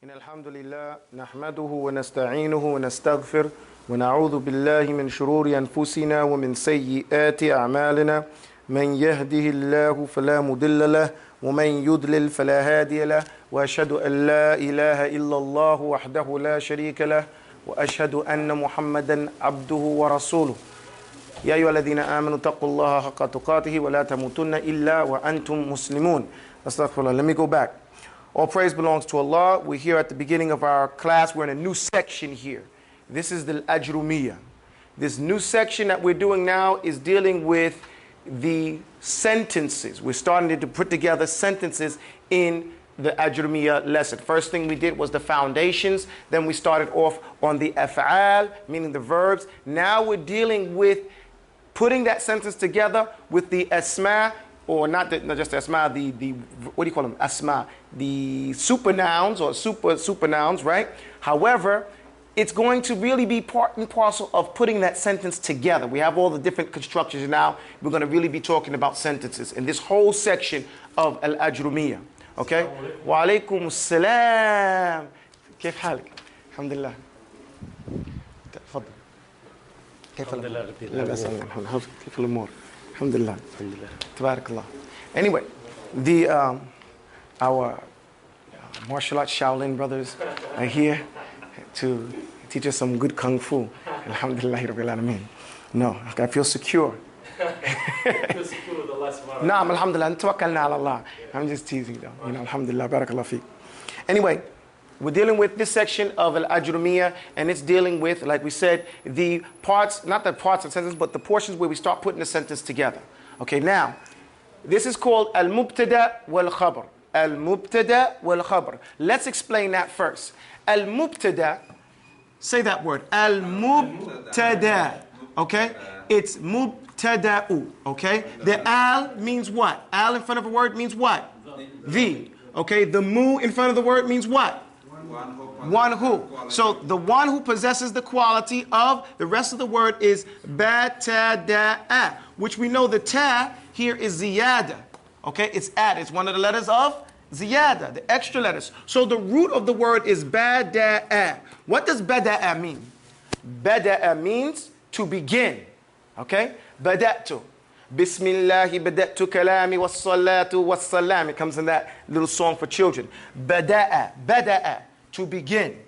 إن الحمد لله نحمده ونستعينه ونستغفر ونعوذ بالله من شرور أنفسنا ومن سيئات أعمالنا من يهده الله فلا مضل له ومن يضلل فلا هادي له وأشهد أن لا إله إلا الله وحده لا شريك له وأشهد أن محمدا عبده ورسوله يا أيها الذين آمنوا اتقوا الله حق تقاته ولا تموتن إلا وأنتم مسلمون. Astaghfirullah. Let me go back. All praise belongs to Allah. We're here at the beginning of our class. We're in a new section here. This is the Ajrumiyah. This new section that we're doing now is dealing with the sentences. We're starting to put together sentences in the Ajrumiyah lesson. First thing we did was the foundations. Then we started off on the af'al, meaning the verbs. Now we're dealing with putting that sentence together with the asma, or not just the asma, the what do you call them? Asma, the supernouns or supernouns, right? However, it's going to really be part and parcel of putting that sentence together. We have all the different constructions now. We're going to really be talking about sentences in this whole section of Al-Ajrumiyah. Okay? Wa alaykum as-salam. كيف حالك؟ الحمد لله. تفضل. كيف الأمور؟ لا بأس. كيف الأمور؟ الحمد لله. الحمد لله. تبارك الله. Anyway, our martial arts Shaolin brothers are here to teach us some good kung fu. Alhamdulillah Rabbil Alameen. No, I feel secure. Feel secure with the last one. Naam, alhamdulillah. Tawakkalna ala Allah. I'm just teasing though. You know, alhamdulillah. Barakallah feek. Anyway, we're dealing with this section of Al-Ajrumiyah, and it's dealing with, like we said, the parts, not the parts of the sentence, but the portions where we start putting the sentence together. Okay, now, this is called Al-Mubtada wal-Khabar. Al-Mubtada wal-Khabar. Let's explain that first. Al-Mubtada, say that word. Al-Mubtada. Okay? It's Mubtada'u. Okay? The al means what? Al in front of a word means what? The. Okay? The mu in front of the word means what? One who. So the one who possesses the quality of the rest of the word is batada'a, which we know the ta here is ziyada. Okay, it's add. It's one of the letters of ziyada, the extra letters. So the root of the word is bada'a. What does bada'a mean? Bada'a means to begin. Okay, bada'tu. Bismillahi bada'tu kalami was-salatu was-salam. It comes in that little song for children. Bada'a, to begin.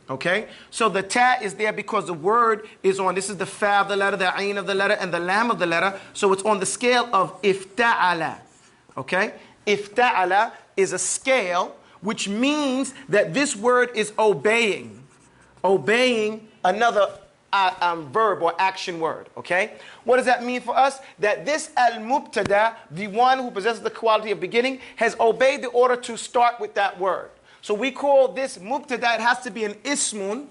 Okay? So the ta is there because the word is on, this is the fa of the letter, the ain of the letter, and the lam of the letter. So it's on the scale of ifta'ala. Okay? Ifta'ala is a scale which means that this word is obeying. Obeying another verb or action word. Okay? What does that mean for us? That this al-mubtada, the one who possesses the quality of beginning, has obeyed the order to start with that word. So we call this mubtada, it has to be an ismun.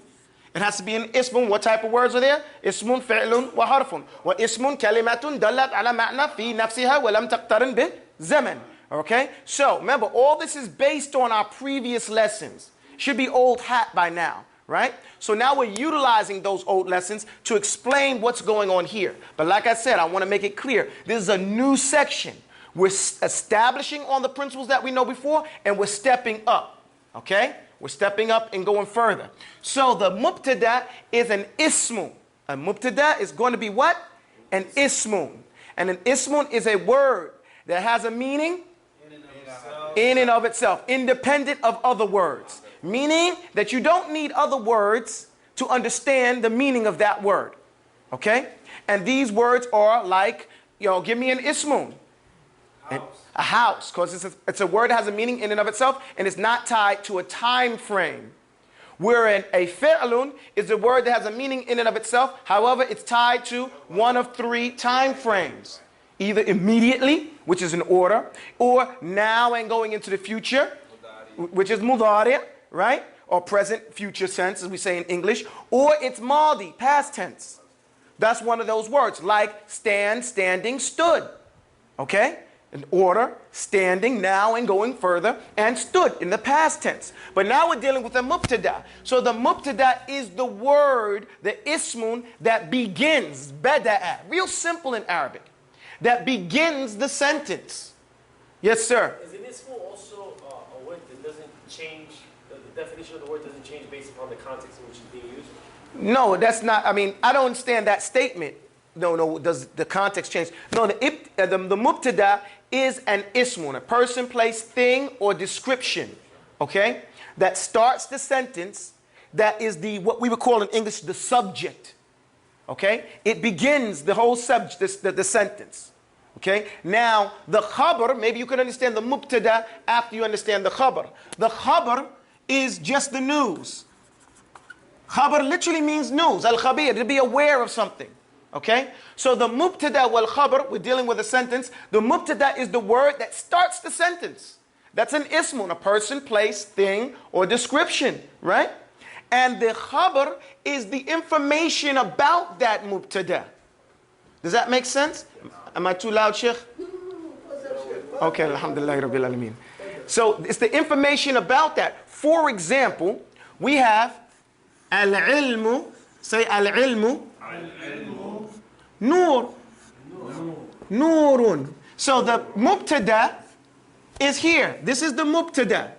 It has to be an ismun. What type of words are there? Ismun, fi'lun, wa harfun. Wa ismun kalimatun dallat ala ma'na fi nafsiha wa lam taqtarin bi zaman. Okay? So remember, all this is based on our previous lessons. Should be old hat by now, right? So now we're utilizing those old lessons to explain what's going on here. But like I said, I want to make it clear. This is a new section. We're establishing on the principles that we know before, and we're stepping up. Okay? We're stepping up and going further. So the mubtada is an ismun. A mubtada is going to be what? An ismun. And an ismun is a word that has a meaning in and of itself, independent of other words. Meaning that you don't need other words to understand the meaning of that word. Okay? And these words are like, give me an ismun. A house, because it's a word that has a meaning in and of itself, and it's not tied to a time frame. Wherein a fi'lun is a word that has a meaning in and of itself, however, it's tied to one of three time frames. Either immediately, which is an order, or now and going into the future, which is mudari', right? Or present future tense, as we say in English, or it's madi, past tense. That's one of those words, like stand, standing, stood. Okay? An order, standing, now and going further, and stood in the past tense. But now we're dealing with the mubtada. So the mubtada is the word, the ismun, that begins, bada'a, real simple in Arabic, that begins the sentence. Yes, sir? Is an ismu also a word that doesn't change the definition of the word doesn't change based upon the context in which it's being used? No, that's not, I mean, I don't understand that statement. No, does the context change? No, the mubtada is an ismun, a person, place, thing, or description, okay? That starts the sentence, that is what we would call in English the subject, okay? It begins the whole subject, the sentence, okay? Now, the khabar, maybe you can understand the mubtada after you understand the khabar. The khabar is just the news. Khabar literally means news, al-khabir, to be aware of something. Okay? So the mubtada wal khabar, we're dealing with a sentence. The mubtada is the word that starts the sentence. That's an ismun, a person, place, thing, or description, right? And the khabar is the information about that mubtada. Does that make sense? Am I too loud, Sheikh? Okay, alhamdulillah rabbil alameen. So it's the information about that. For example, we have al-ilmu, say al-ilmu. Nur. Nurun. So the mubtada is here. This is the mubtada.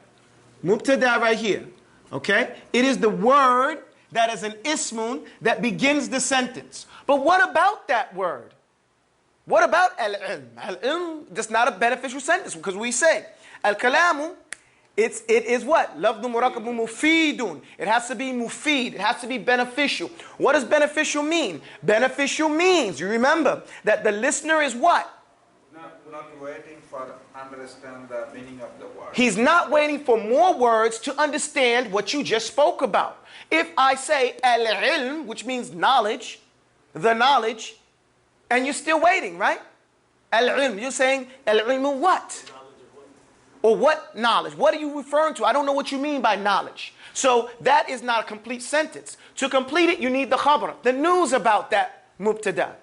Mubtada right here. Okay? It is the word that is an ismun that begins the sentence. But what about that word? What about al-ilm? Al-ilm, that's not a beneficial sentence because we say al-kalamu, it is what? Lafdhu murakkabu mufidun. It has to be mufid. It has to be beneficial. What does beneficial mean? Beneficial means, you remember, that the listener is what? Not waiting for understand the meaning of the word. He's not waiting for more words to understand what you just spoke about. If I say al-ilm, which means knowledge, the knowledge, and you're still waiting, right? Al-ilm, you're saying al-ilm what? Or what knowledge? What are you referring to? I don't know what you mean by knowledge. So that is not a complete sentence. To complete it, you need the khabar, the news about that mubtada.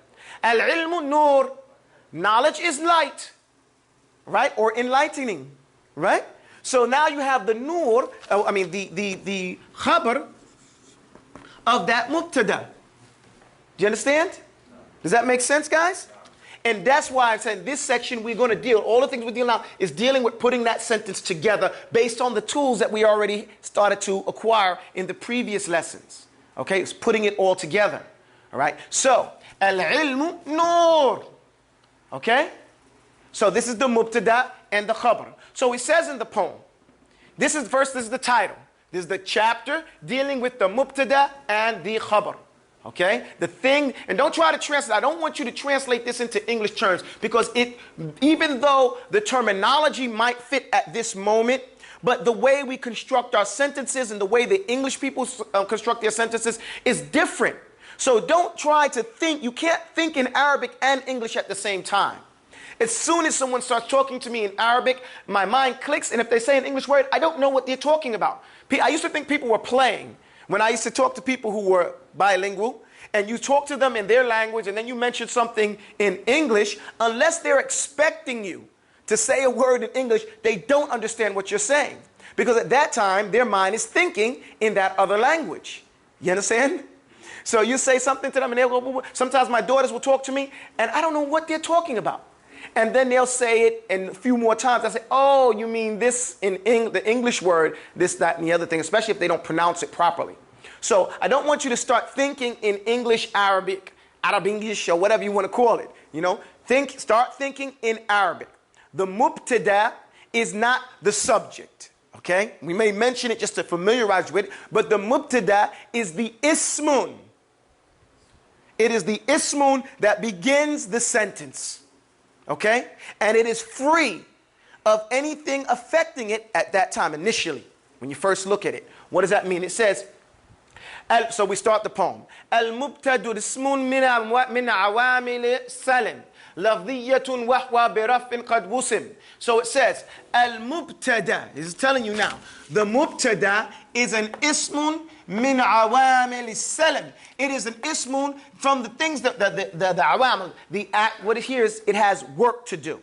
Al-ilmu nur. Knowledge is light, right? Or enlightening, right? So now you have the nur, the khabar of that mubtada. Do you understand? Does that make sense, guys? And that's why I'm saying this section we're going to deal, all the things we're dealing now is dealing with putting that sentence together based on the tools that we already started to acquire in the previous lessons. Okay, it's putting it all together. All right, so, al-ilmu nur. Okay, so this is the mubtada and the khabar. So it says in the poem, this is the title. This is the chapter dealing with the mubtada and the khabar. Okay, the thing, and don't try to translate. I don't want you to translate this into English terms because even though the terminology might fit at this moment, but the way we construct our sentences and the way the English people construct their sentences is different. So don't try to think, you can't think in Arabic and English at the same time. As soon as someone starts talking to me in Arabic, my mind clicks, and if they say an English word, I don't know what they're talking about. I used to think people were playing. When I used to talk to people who were bilingual, and you talk to them in their language, and then you mention something in English, unless they're expecting you to say a word in English, they don't understand what you're saying. Because at that time, their mind is thinking in that other language. You understand? So you say something to them, and they'll go, sometimes my daughters will talk to me, and I don't know what they're talking about. And then they'll say it, and a few more times I say, oh, you mean this in the English word, this, that, and the other thing, especially if they don't pronounce it properly. So I don't want you to start thinking in English, Arabic, Arab English, or whatever you want to call it. You know, start thinking in Arabic. The mubtada is not the subject. Okay? We may mention it just to familiarize you with it, but the mubtada is the ismun. It is the ismun that begins the sentence. Okay? And it is free of anything affecting it at that time, initially, when you first look at it. What does that mean? It says, so we start the poem. Al-mubtadu ismun min awamil salim. Lafdiyatun wahwa birafin qad wusim. So it says, al-mubtada, this is telling you now, the mubtada is an ismun min awamil salim. It is an ismun from the things that the awamil, the act, what it here is, it has work to do.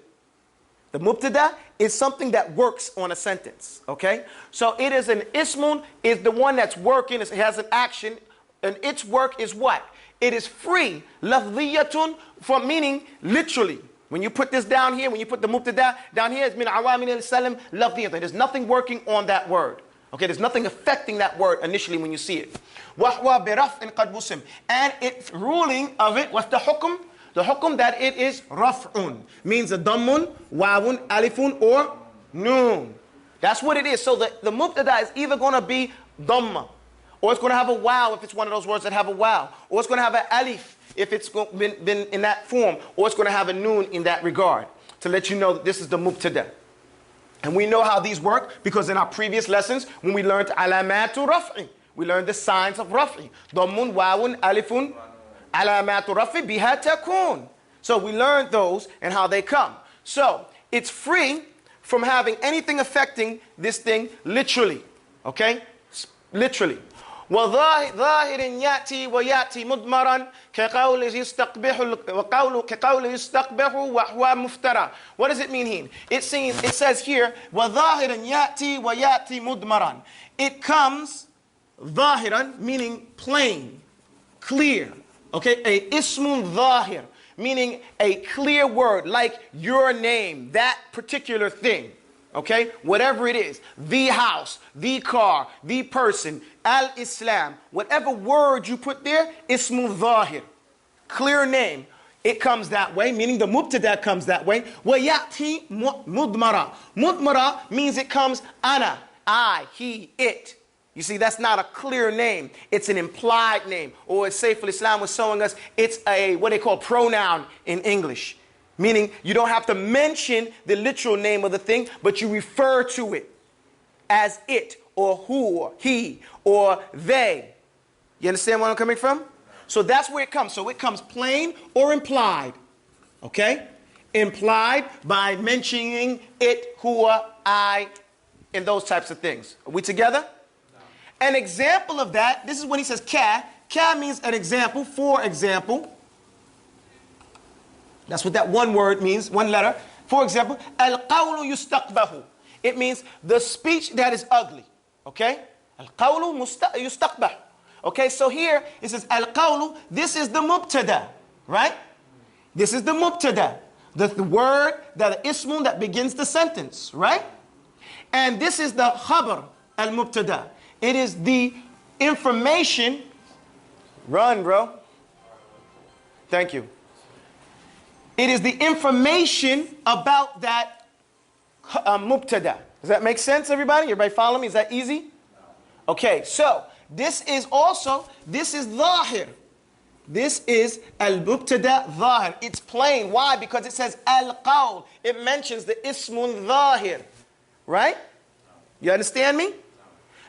The mubtada is something that works on a sentence, okay? So it is an ismun, is the one that's working, it has an action, and its work is what? It is free. Lafdiyatun, from meaning literally. When you put this down here, when you put the mubtada down here, it's min awamin al-salam lafdiyatun. There's nothing working on that word, Okay, there's nothing affecting that word initially when you see it. وَهْوَ بِرَفْءٍ قَدْ بُسِمْ. And its ruling of it, what's the hukum? The hukum that it is raf'un. Means a dammun, wawun, alifun, or noon. That's what it is. So the mubtada is either going to be dhamma, or it's going to have a wow if it's one of those words that have a wow, or it's going to have an alif if it's been in that form, or it's going to have a noon in that regard, to let you know that this is the mubtada. And we know how these work because in our previous lessons, when we learned alamatu raf'i, we learned the signs of raf'i. Dhammun, wawun, alifun, alamatu raf'i biha takun. So we learned those and how they come. So it's free from having anything affecting this thing literally. Okay? Literally. وظاهر يأتي ويأتي مضمرا كقوله يستقبح وهو مفترى. What does it mean here? It says here وظاهر يأتي ويأتي مضمرا. It comes ظاهرا meaning plain, clear. Okay, a ismun ظاهر meaning a clear word like your name, that particular thing. Okay, whatever it is, the house, the car, the person, al-Islam, whatever word you put there, ismu dhahir, clear name. It comes that way, meaning the mubtada comes that way. وَيَأْتِي مُضْمَرَةً. Mudmara means it comes ana, I, he, it. You see, that's not a clear name. It's an implied name. Or as Saif al-Islam was showing us, it's a, what they call pronoun in English. Meaning you don't have to mention the literal name of the thing, but you refer to it as it, or who, or he, or they. You understand where I'm coming from? So that's where it comes. So it comes plain or implied. Okay? Implied by mentioning it, huwa, I, and those types of things. Are we together? No. An example of that, this is when he says ka. Ka means an example, for example. That's what that one word means, one letter. For example, al-qawlu yustaqbahu. It means the speech that is ugly. Okay? Al-qawlu yustaqbahu. Okay, so here it says al-qawlu, this is the mubtada, right? This is the mubtada. The word, the ismun that begins the sentence, right? And this is the khabar, al-mubtada. It is the information. Run, bro. Thank you. It is the information about that mubtada. Does that make sense, everybody? Everybody follow me? Is that easy? Okay, so this is zahir. This is al-mubtada zahir. It's plain. Why? Because it says al-qawl. It mentions the ismun zahir. Right? You understand me?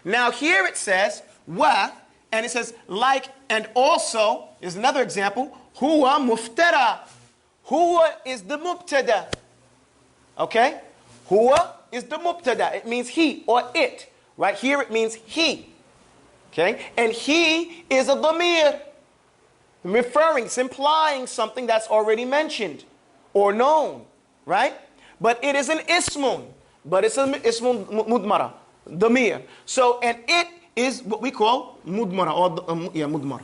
Now here it says wa, and it says like and also is another example. Huwa muftara. Huwa is the mubtada. Okay? Huwa is the mubtada. It means he or it. Right here it means he. Okay? And he is a dhamir. Referring, it's implying something that's already mentioned or known. Right? But it is an ismun. But it's an ismun mudmara. Dhamir. So, and it is what we call mudmara or mudmara.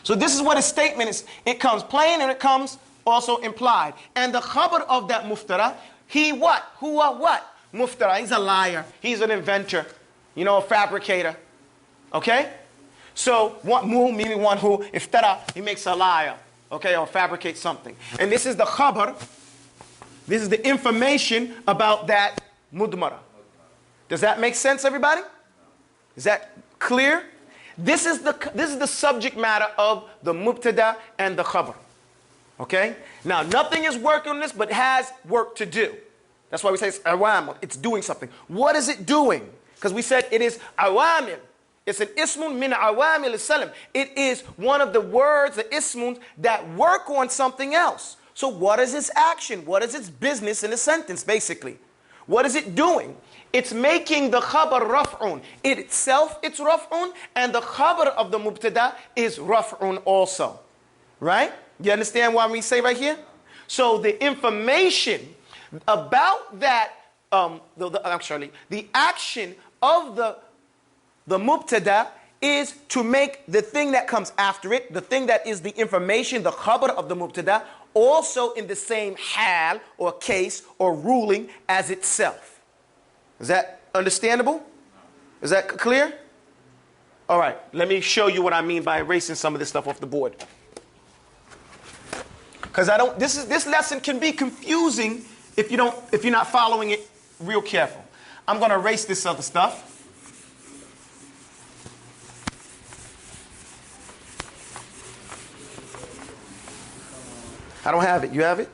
So this is what a statement is. It comes plain and it comes also implied. And the khabar of that muftara, he what? Huwa what? Muftara. He's a liar. He's an inventor. You know, a fabricator. Okay? So, mu meaning one who, iftara, he makes a liar. Okay, or fabricates something. And this is the khabar. This is the information about that mudmara. Does that make sense, everybody? Is that clear? This is the subject matter of the mubtada and the khabar. Okay? Now, nothing is working on this, but it has work to do. That's why we say it's awamil. It's doing something. What is it doing? Because we said it is awamil. It's an ismun min awamil salam. It is one of the words, the ismuns, that work on something else. So what is its action? What is its business in a sentence, basically? What is it doing? It's making the khabar raf'un. It itself, it's raf'un, and the khabar of the mubtada is raf'un also. Right? You understand what we say right here? So the information about that, the action of the mubtada is to make the thing that comes after it, the thing that is the information, the khabar of the mubtada, also in the same hal or case or ruling as itself. Is that understandable? Is that clear? All right, let me show you what I mean by erasing some of this stuff off the board. Because this lesson can be confusing if you're not following it real careful. I'm going to erase this other stuff. I don't have it. You have it?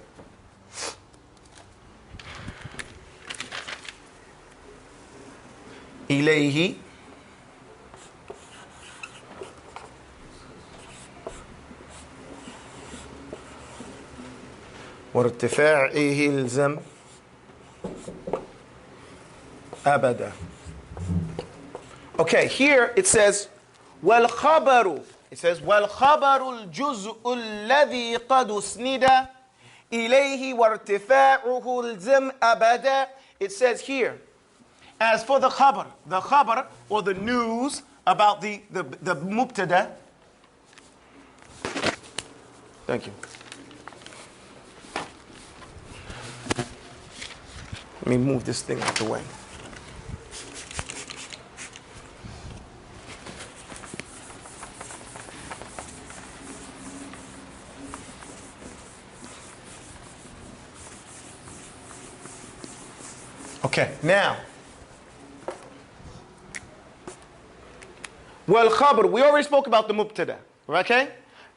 إليه وارتفاعه الزم أبدا. Okay, here it says والخبر. It says والخبر الجزء الذي قد أسند إليه وارتفاعه الزم أبدا. It says here, as for the khabar or the news about the mubtada. Thank you. Let me move this thing out the way. Okay, now. Well, khabar, we already spoke about the mubtada, okay?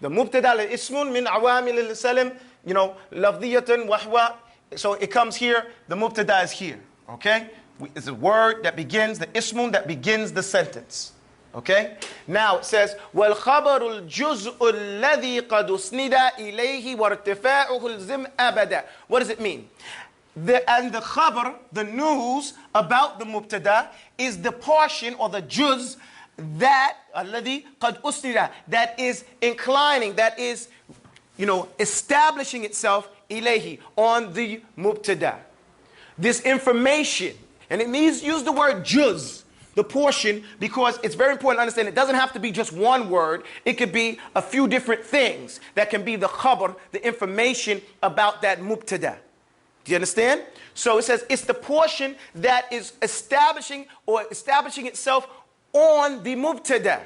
The mubtada ismun min awamil al-salam, lafdiyatan wahwa. So it comes here, the mubtada is here, okay? It's a word that begins, the ismun that begins the sentence, okay? Now it says, wal khabarul juz'u alladhi qad usnida ilayhi wartifa'uhu al-zim abada. What does it mean? The khabar, the news about the mubtada, is the portion or the juz that alladhi qad usnida, that is inclining, that is, establishing itself ilayhi, on the mubtada. This information, and it means use the word juz, the portion, because it's very important to understand it doesn't have to be just one word. It could be a few different things that can be the khabar, the information about that mubtada. Do you understand? So it says it's the portion that is establishing itself on the mubtada.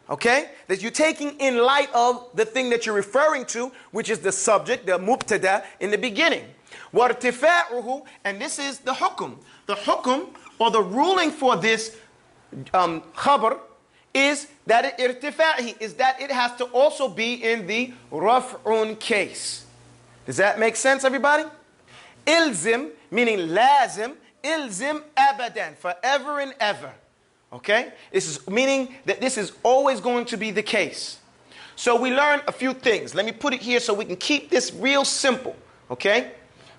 Okay? That you're taking in light of the thing that you're referring to, which is the subject, the mubtada, in the beginning. وَارْتِفَاعُهُ, and this is the hukum. The hukum, or the ruling for this khabar, is that it has to also be in the raf'un case. Does that make sense, everybody? Ilzim, meaning lazim, ilzim abadan, forever and ever. Okay? This is meaning that this is always going to be the case. So we learned a few things. Let me put it here so we can keep this real simple. Okay?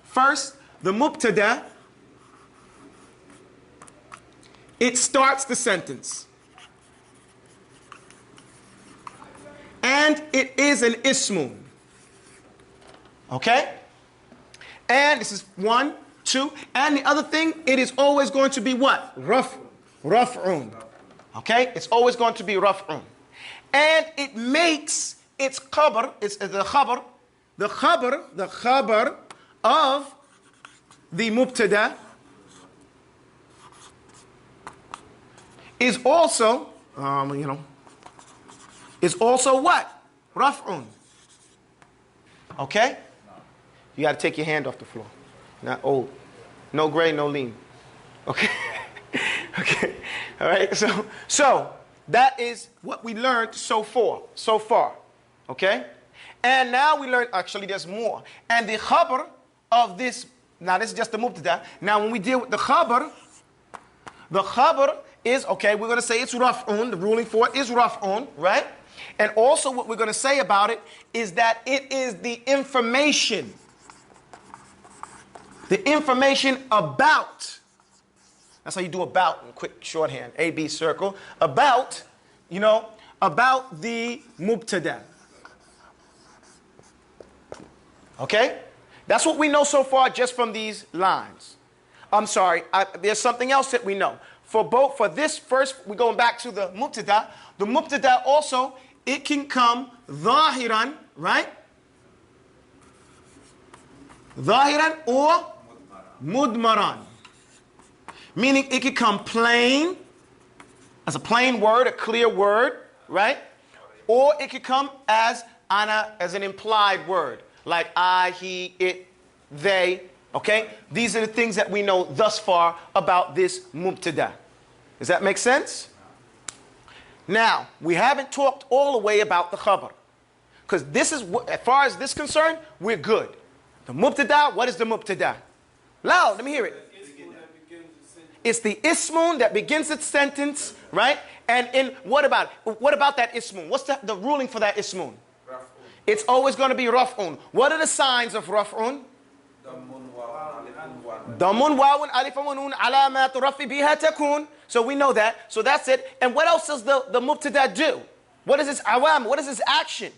First, the mubtada, it starts the sentence. And it is an ismun. Okay? And this is 1, 2. And the other thing, it is always going to be what? Raf'un. Okay? It's always going to be raf'un. And it makes its khabar, it's the khabar of the mubtada is also, is also what? Raf'un. Okay? You got to take your hand off the floor. Not old. No gray, no lean. Okay? Okay. All right? So that is what we learned so far. Okay? And now we learn, actually there's more. And the khabar of this, now this is just the mubtada. Now when we deal with the khabar is, okay, we're going to say it's raf'un. The ruling for it is raf'un, right? And also what we're going to say about it is that it is the information. The information about. That's how you do about in quick shorthand. A-B circle. About, about the mubtada. Okay? That's what we know so far just from these lines. I'm sorry, there's something else that we know. For this first, we're going back to the mubtada. The mubtada also, it can come zahiran, right? Zahiran or mudmaran. Meaning it could come plain as a plain word, a clear word, right? Or it could come as an implied word, like I, he, it, they. Okay? These are the things that we know thus far about this mubtada. Does that make sense? Now, we haven't talked all the way about the khabar. Because this is, as far as this is concerned, we're good. The mubtada, what is the mubtada? Loud, let me hear it. It's the ismun that begins its sentence, right? And what about that ismun? What's the ruling for that ismun? It's always going to be raf'un. What are the signs of raf'un? Damun wawun alifun wa nun alamat rafi biha takun. So we know that. So that's it. And what else does the mubtada do? What is its awam? What is its action?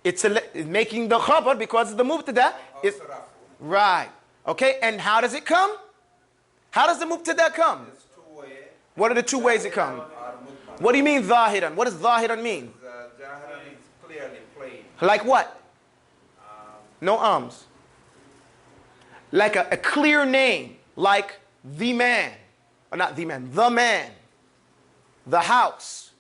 It's making the khabar because the mubtada is right. Okay, and how does it come? How does the mubtada come? What are the two ways it comes? What do you mean zahiran? What does zahiran mean? Zahiran is clearly plain. Like what? No arms. Like a clear name, like the man, or not the man, the house,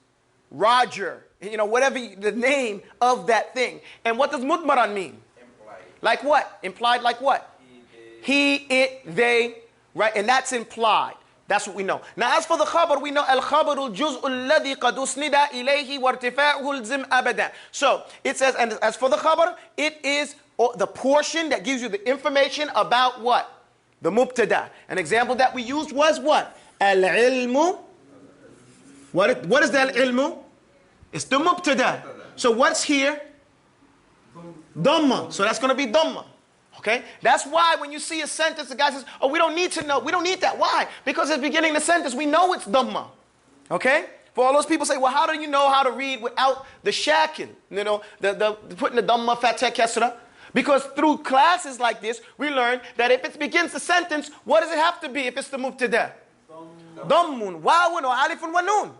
Roger, whatever the name of that thing. And what does mudmaran mean? Implied. Like what? Implied like what? He, it, they, right? And that's implied. That's what we know. Now as for the khabar, we know al-khabaru al-juz'u alladhi qad usnida ilayhi wa irtifa'uhu al-zim abadan. So it says, and as for the khabar, it is the portion that gives you the information about what? The mubtada. An example that we used was what? Al-ilmu. What is the al-ilmu? It's the mubtada. So what's here? Dhamma. So that's going to be dhamma. Okay? That's why when you see a sentence, the guy says, oh, we don't need to know. We don't need that. Why? Because at the beginning of the sentence, we know it's dhamma. Okay? For all those people say, well, how do you know how to read without the shakil? The putting the dhamma, fatha, kasra. Because through classes like this, we learn that if it begins the sentence, what does it have to be if it's the mubtada? Dhammun, wawun, or alifun, wa nun.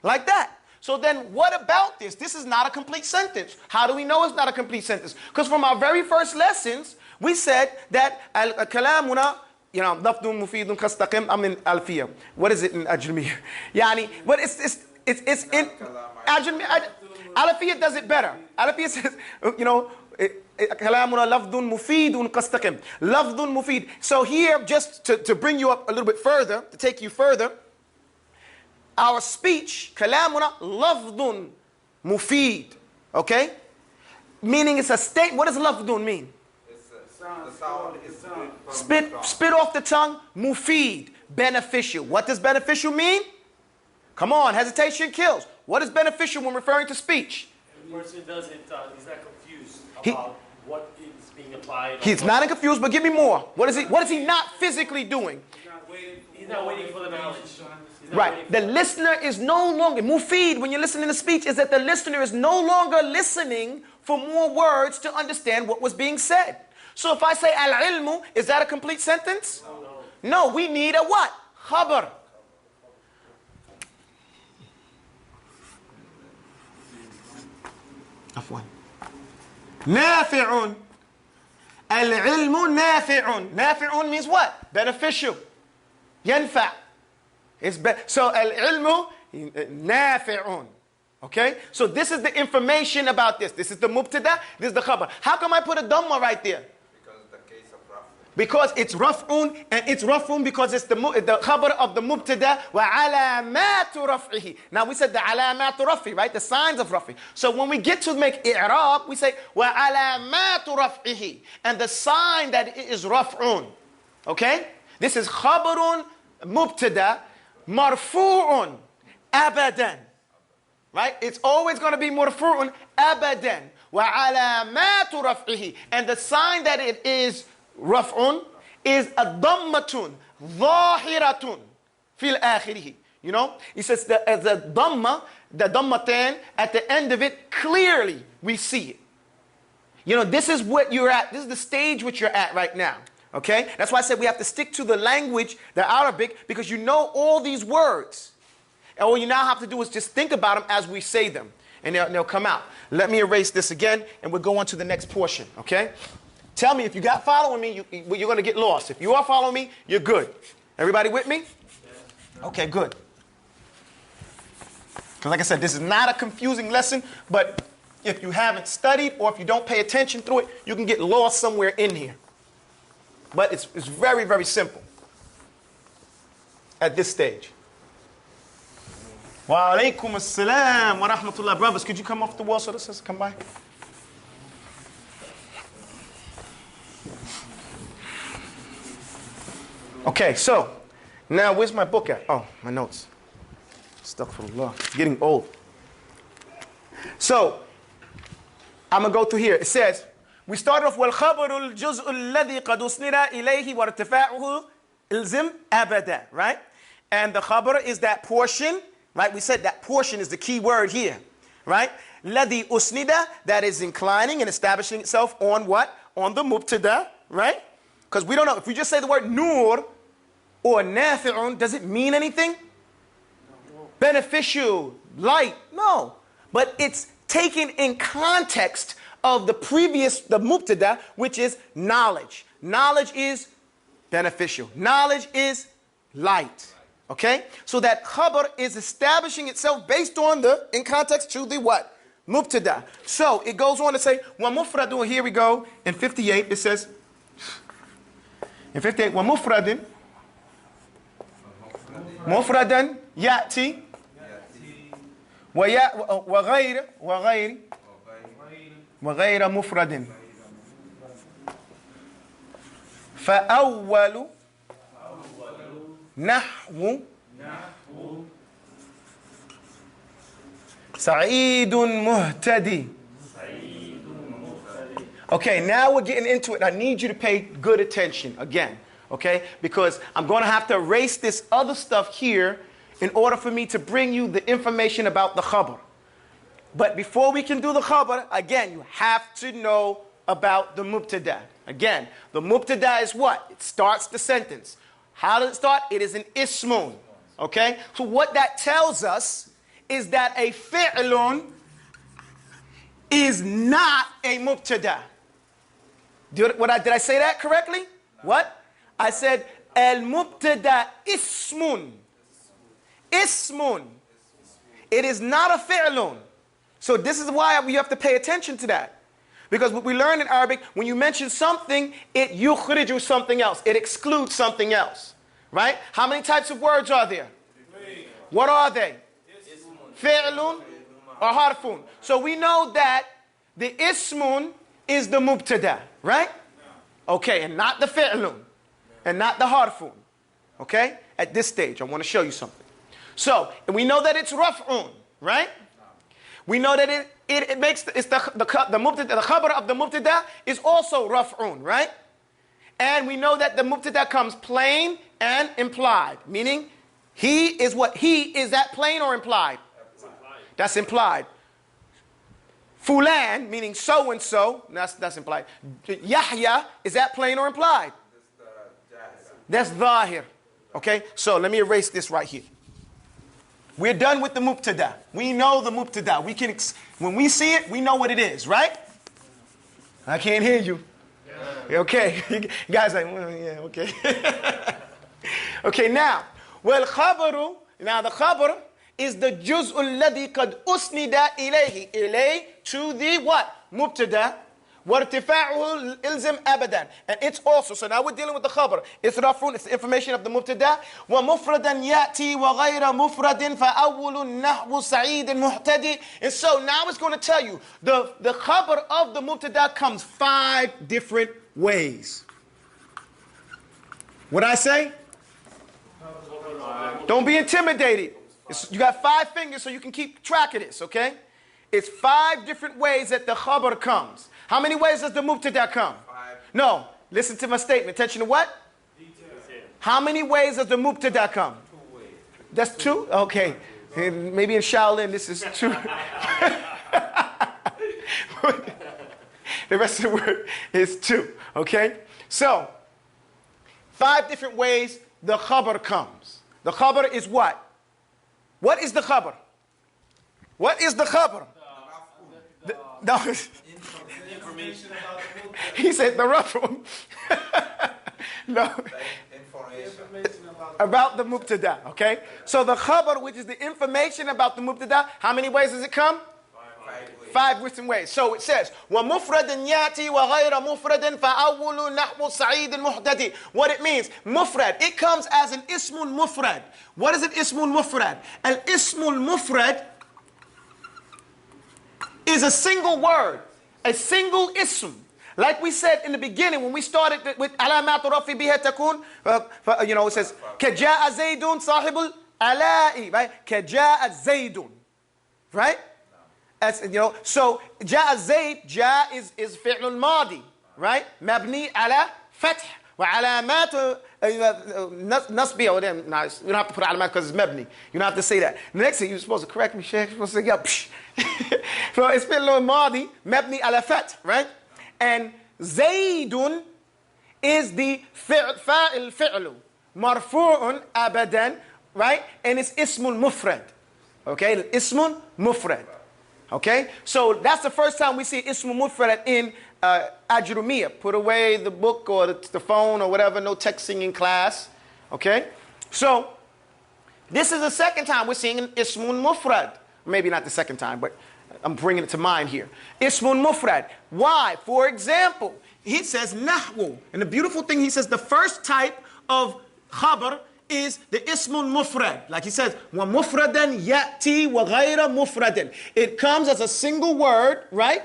Like that. So then what about this? This is not a complete sentence. How do we know it's not a complete sentence? Because from our very first lessons, we said that kalamuna, lafdun mufidun kastaqim, I'm in alfiyah. What is it in Ajrumiyah? But it's in Ajrumiyah. Alfiyah does it better. Alfiyah says, kalamuna lafdun mufidun kastaqim. Lafdun mufid. So here, just to bring you up a little bit further, to take you further, our speech, kalamuna lafdun mufid. Okay? Meaning it's a state. What does lafdun mean? The sound is Spit off the tongue, mufid, beneficial. What does beneficial mean? Come on, hesitation kills. What is beneficial when referring to speech? If the person does it, he's not confused about what is being applied. He's not confused, but give me more. What is he not physically doing? He's not waiting for the knowledge. Right. The listener is no longer, mufid, when you're listening to speech, is that the listener is no longer listening for more words to understand what was being said. So if I say al-ilmu, is that a complete sentence? No, we need a what? Khabar. Afwan. Nafi'un. Al-ilmu nafi'un. Nafi'un means what? Beneficial. Yanfa'. So al-ilmu nafi'un. Okay? So this is the information about this. This is the mubtada, this is the khabar. How come I put a dhamma right there? Because it's raf'un, and it's raf'un because it's the khabar of the mubtada, wa alamatu raf'ihi. Now we said the alamatu raf'i, right? The signs of raf'i. So when we get to make i'rab, we say wa alamatu raf'ihi. And the sign that it is raf'un. Okay? This is khabarun mubtada marfu'un abadan. Right? It's always going to be marfu'un abadan. Wa alamatu raf'ihi. And the sign that it is raf'un is a dhammatun zahiratun fil akhirih. He says the dhamma, the dhammatan at the end of it, clearly we see it. This is what you're at. This is the stage which you're at right now. Okay? That's why I said we have to stick to the language, the Arabic, because you know all these words. And all you now have to do is just think about them as we say them. And they'll come out. Let me erase this again, and we'll go on to the next portion. Okay? Tell me, if you're not following me, you're going to get lost. If you are following me, you're good. Everybody with me? Okay, good. Because like I said, this is not a confusing lesson, but if you haven't studied or if you don't pay attention through it, you can get lost somewhere in here. But it's very, very simple at this stage. Wa alaikum assalam wa rahmatullah. Brothers, could you come off the wall so this has come by? Okay, so now where's my book at? Oh, my notes. Astaghfirullah. It's getting old. So I'm going to go through here. It says, we started off وَالْخَبَرُ الْجُزْءُ الَّذِي قَدْ أُسْنِدَ إِلَيْهِ وَارْتِفَاعُهُ إِلْزِمْ أَبَدًا. Right? And the khabar is that portion. Right? We said that portion is the key word here. Right? الَّذِي أُسْنِدَ, that is inclining and establishing itself on what? On the mubtada. Right? Because we don't know. If we just say the word nur or nafi'un, does it mean anything? No. Beneficial, light? No. But it's taken in context of the previous, the mubtada, which is knowledge. Knowledge is beneficial. Knowledge is light. Okay? So that khabar is establishing itself based on the, in context to the what? Mubtada. So it goes on to say, wa mufradun, here we go, in 58, it says, in 58, wa mufradin, mufradan ya'ti, وغير مفرد فأول نحو سعيد مهتدي. Okay, now we're getting into it. I need you to pay good attention again, okay? Because I'm going to have to erase this other stuff here in order for me to bring you the information about the khabar. But before we can do the khabar, again, you have to know about the mubtada. Again, the mubtada is what? It starts the sentence. How does it start? It is an ismun. Okay? So what that tells us is that a fi'lun is not a mubtada. Did I say that correctly? What? I said al-mubtada ismun. Ismun. It is not a fi'lun. So this is why we have to pay attention to that. Because what we learn in Arabic, when you mention something, it yukhriju something else. It excludes something else. Right? How many types of words are there? What are they? Fi'lun or harfun. So we know that the ismun is the mubtada. Right? Okay, and not the fi'lun. And not the harfun. Okay? At this stage, I want to show you something. So, and we know that it's raf'un, right? We know that it makes, it's the mubtada, the khabar of the mubtada is also raf'un, right? And we know that the mubtada comes plain and implied, meaning he is what? He, is that plain or implied? That's implied. Fulan, meaning so-and-so, that's implied. Yahya, is that plain or implied? That's dhahir. Okay, so let me erase this right here. We're done with the mubtada. We know the mubtada. We can, when we see it, we know what it is, right? I can't hear you. Yeah. Okay, you guys like, well, yeah, okay. Okay, now, well, khabaru. Now the khabar is the juz'u alladhi qad usnida ilayhi, to the what? Mubtada. وَارْتِفَاعُهُ إِلْزِمْ أَبَدًا. And it's also, so now we're dealing with the khabar. It's rafun, it's the information of the mubtada. وَمُفْرَدًا يَأْتِي وَغَيْرَ مُفْرَدٍ فَأَوُّلُ النَّحْوُ سَعِيدٍ مُحْتَدِي. And so now it's going to tell you, the khabar of the mubtada comes 5 different ways. What I say? Don't be intimidated. You got 5 fingers so you can keep track of this, okay? It's 5 different ways that the khabar comes. How many ways does the mubtada come? 5. No. Listen to my statement. Attention to what? How many ways does the mubtada come? 2 ways. That's 2? Okay. Maybe in Shaolin this is 2. The rest of the word is 2. Okay? So, 5 different ways the khabar comes. The khabar is what? What is the khabar? What is the khabar? No. He said the rough one. No. Information. about the mubtada, okay? So the khabar, which is the information about the mubtada, how many ways does it come? 5 different ways. So it says, وَمُفْرَدٍ يَأْتِي وَغَيْرَ مُفْرَدٍ فَأَوُّلُ نَحْوُ سَعِيدٍ مُحْتَدِ. What it means, mufrad, it comes as an ismun mufrad. What is an ismun mufrad? An ismun mufrad is a single word, a single ism. Like we said in the beginning when we started with alamat rafi biha takun, it says kaja'a zaydun sahibul ala'i, right? Kaja'a zaydun, right? As so ja'a zayd, ja is fi'l madi, right? Mabni ala fath wa alamat nasbi or them. Nice. You don't have to put alamat because it's mabni. You don't have to say that. The next thing you're supposed to correct me, Sheikh. You're supposed to say yeah. So it's fi'l madi, mabni ala fath, right? And Zaydun is the fa'il fi'lu, marfu'un abadan, right? And it's ismun mufrad, okay? Ismun mufrad, okay? So that's the first time we see ismun mufrad in Ajrumiyah. Put away the book or the phone or whatever, no texting in class, okay? So this is the second time we're seeing an ismun mufrad. Maybe not the second time, but I'm bringing it to mind here. Ismun mufrad. Why? For example, he says nahwu. And the beautiful thing, he says the first type of khabar is the ismun mufrad. Like he says, wa mufradan ya'ti wa ghayra mufradin. It comes as a single word, right?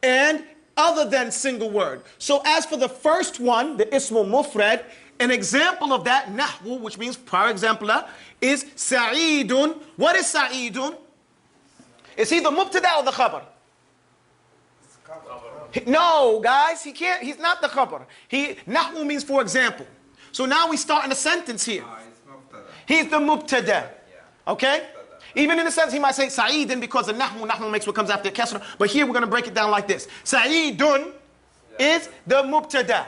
And other than single word. So as for the first one, the ismun mufrad, an example of that, nahwu, which means, for example, is sa'idun. What is sa'idun? Is he the mubtada or the khabar? No, guys, he can't. He's not the khabar. Nahwu means for example. So now we start in a sentence here. He's the mubtada. Okay? Even in a sense, he might say Sa'idun because of nahwu makes what comes after kasra. But here we're going to break it down like this. Sa'idun is the mubtada.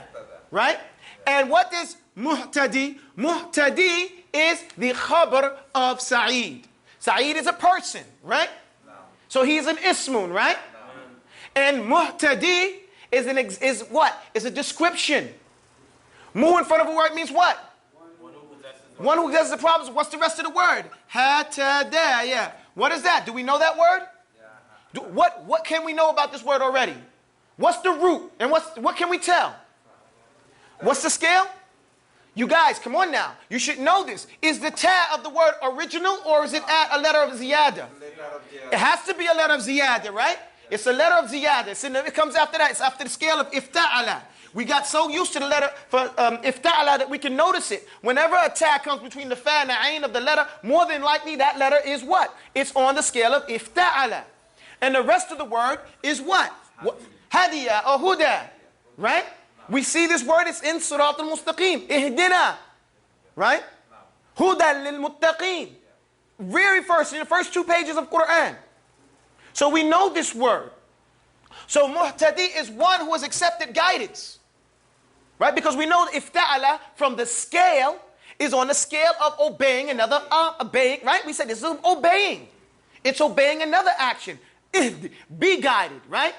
Right? And what is muhtadi? Muhtadi is the khabar of Sa'id. Sa'id is a person, right? So he's an ismun, right? And muhtadi is what? Is a description. Mu in front of a word means what? One who possesses the problems. What's the rest of the word? Hatada, yeah. What is that? Do we know that word? What can we know about this word already? What's the root? And what can we tell? What's the scale? You guys, come on now. You should know this. Is the ta of the word original or is it a letter of ziyada? It has to be a letter of ziyada, right? It's a letter of ziyada. It comes after that. It's after the scale of ifta'ala. We got so used to the letter for ifta'ala that we can notice it. Whenever a ta comes between the fa and the ayn of the letter, more than likely that letter is what? It's on the scale of ifta'ala. And the rest of the word is what? Hadiya or huda, right? We see this word is in Surat al-Mustaqim. Ihdina. Right? Huda lil-muttaqeen. Very first, in the first 2 pages of Quran. So we know this word. So muhtadi is one who has accepted guidance. Right? Because we know ifta'ala from the scale is on the scale of obeying another, obeying, right? We said this is obeying. It's obeying another action. Be guided, right?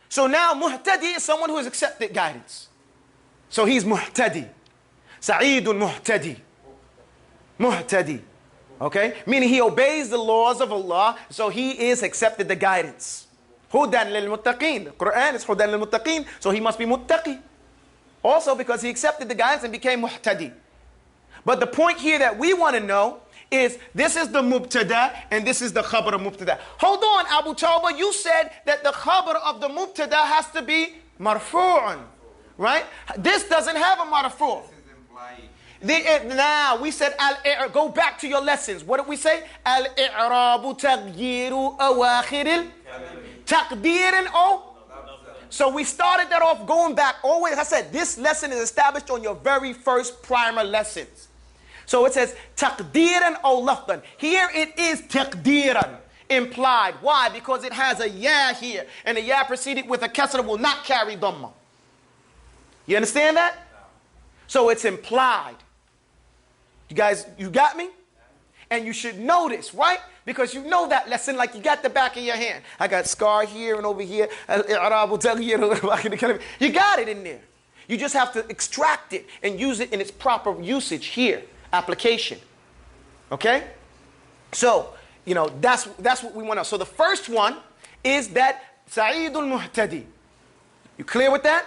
So now muhtadi is someone who has accepted guidance. So he's muhtadi. Sa'idun muhtadi. Muhtadi. Okay? Meaning he obeys the laws of Allah, so he is accepted the guidance. Hudan lil muttaqeen. The Quran is hudan lil muttaqeen, so he must be muttaqi. Also because he accepted the guidance and became muhtadi. But the point here that we want to know is this is the mubtada and this is the khabar of mubtada. Hold on, Abu Tawbah, you said that the khabar of the mubtada has to be marfu'un, right? This doesn't have a marfu'. Now we said go back to your lessons. What did we say? Al-i'rabu taghyiru awakhiril taqdiran o. So we started that off going back always. I said this lesson is established on your very first primer lessons. So it says taqdiran or lafdan. Here it is taqdiran, implied. Why? Because it has a ya here, and the ya preceded with a kasra will not carry dhamma. You understand that? So it's implied. You guys, you got me? And you should know this, right? Because you know that lesson like you got the back of your hand. I got scar here and over here. You got it in there. You just have to extract it and use it in its proper usage here, application. Okay? So, that's what we want to know. So the first one is that Sa'idul Muhtadi. You clear with that?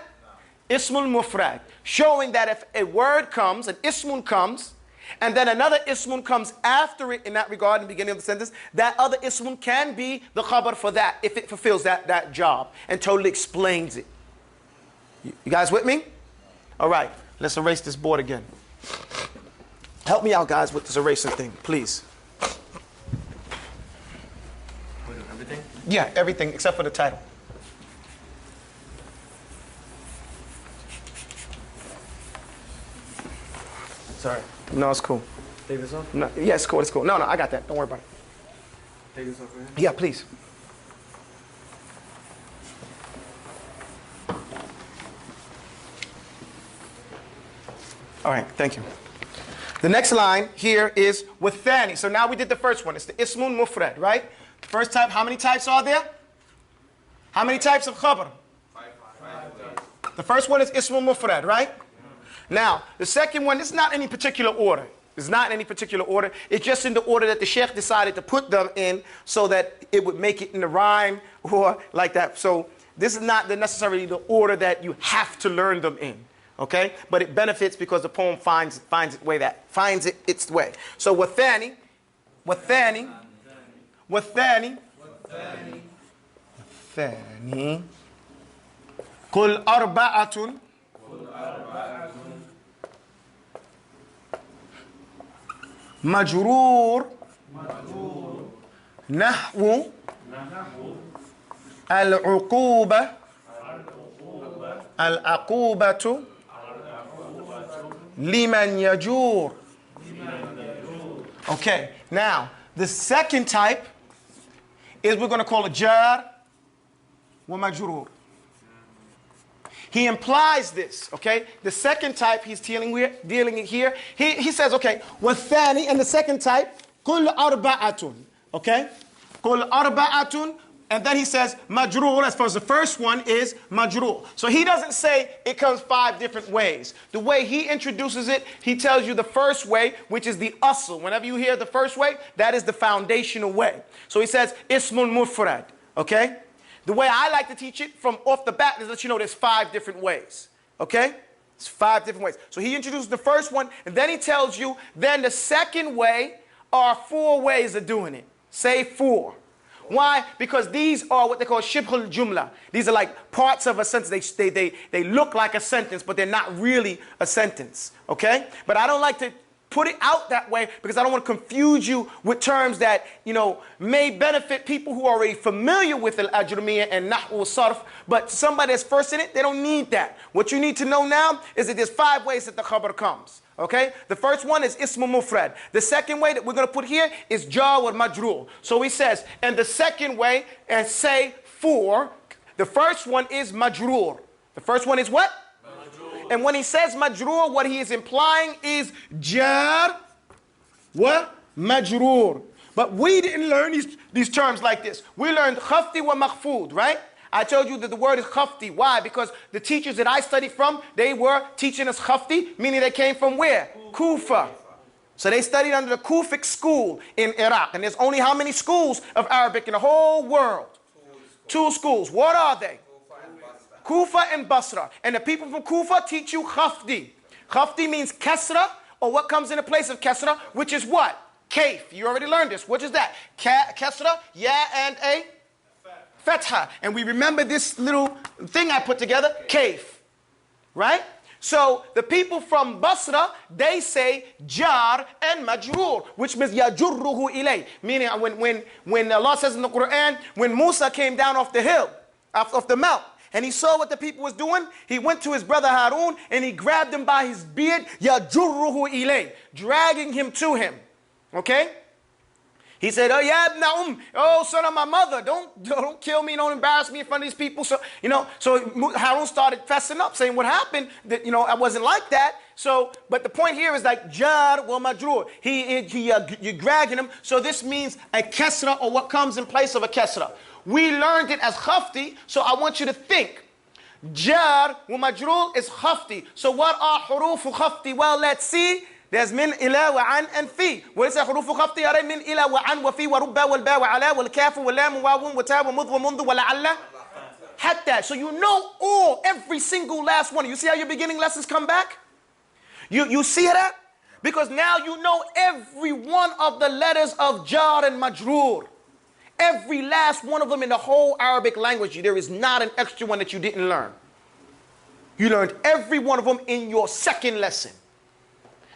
No. Ismul Mufrad. Showing that if a word comes, an ismun comes, and then another ismun comes after it in that regard in the beginning of the sentence, that other ismun can be the khabar for that if it fulfills that job and totally explains it. You guys with me? All right, let's erase this board again. Help me out, guys, with this erasing thing, please. Everything? Yeah, everything except for the title. Sorry. No, it's cool. Take this off? No, yeah, it's cool, it's cool. No, I got that. Don't worry about it. Take this off right here? Yeah, please. All right, thank you. The next line here is with thani. So now we did the first one. It's the ismun mufrad, right? First type, how many types are there? How many types of khabar? Five. The first one is ismun mufrad, right? Now, the second one, it's not any particular order. It's not in any particular order. It's just in the order that the sheikh decided to put them in so that it would make it in the rhyme or like that. So this is not necessarily the order that you have to learn them in. Okay? But it benefits because the poem finds its way. So wathani, قل أربعة مجرور نحو العقوبة العقوبة لمن يجور. Okay, now the second type is we're going to call it jar wa majrur. He implies this, okay? The second type he's dealing it here. He says, okay, wathani, and the second type, kul arba'atun, okay? Kul arba'atun, and then he says majrur, as far as the first one is majrur. So he doesn't say it comes 5 different ways. The way he introduces it, he tells you the first way, which is the asl. Whenever you hear the first way, that is the foundational way. So he says ismun mufrad, okay? The way I like to teach it from off the bat is let you know there's 5 different ways. Okay? It's 5 different ways. So he introduces the first one, and then he tells you, then the second way are 4 ways of doing it. Say 4. Why? Because these are what they call shibhul jumla. These are like parts of a sentence. They look like a sentence, but they're not really a sentence. Okay? But I don't like to put it out that way because I don't want to confuse you with terms that, may benefit people who are already familiar with al-Ajrumiyah and Nahwu Sarf, but somebody that's first in it, they don't need that. What you need to know now is that there's 5 ways that the khabar comes. Okay? The first one is ismu mufrad. The second way that we're going to put here is jar wa majrur. So he says, and the second way, and say 4, the first one is majrur. The first one is what? And when he says majrur, what he is implying is jar wa majrur. But we didn't learn these terms like this. We learned khafti wa makhfud, right? I told you that the word is khafti. Why? Because the teachers that I studied from, they were teaching us khafti, meaning they came from where? Kufa. So they studied under the Kufic school in Iraq. And there's only how many schools of Arabic in the whole world? 2 schools. What are they? Kufa and Basra. And the people from Kufa teach you khafdi. Khafdi means kasra, or what comes in the place of kasra, which is what? Kaif. You already learned this. What is that? Kasra, ya, and a fatha. And we remember this little thing I put together, kaif. Right? So the people from Basra, they say jar and majrur, which means yajurruhu ilay. Meaning when Allah says in the Quran, when Musa came down off the hill, off the mount, and he saw what the people was doing, he went to his brother Harun and he grabbed him by his beard, yajurruhu ilay, dragging him to him. Okay? He said, oh, ya ibn oh, son of my mother, don't kill me, don't embarrass me in front of these people. So, so Harun started fessing up, saying what happened, that, I wasn't like that. So, but the point here is like, jar wa majrur. You're dragging him. So this means a kesra, or what comes in place of a kesra. We learned it as khafti, so I want you to think jar wa majrur is khafti. So what are hurufu khafti? Well, let's see. There's min, ila, wa an, and fi. What is that hurufu khafti? Are min, ila, wa an, wa fi, wa rubba, wal ba, wa ala, wal kafu, wa lam, wa wun, wa ta, wa mudh, wa mundu, wa la'alla. Hatta. So you know every single last one. You see how your beginning lessons come back? You see that? Because now you know every one of the letters of jar and majrur. Every last one of them in the whole Arabic language. There is not an extra one that you didn't learn. You learned every one of them in your second lesson.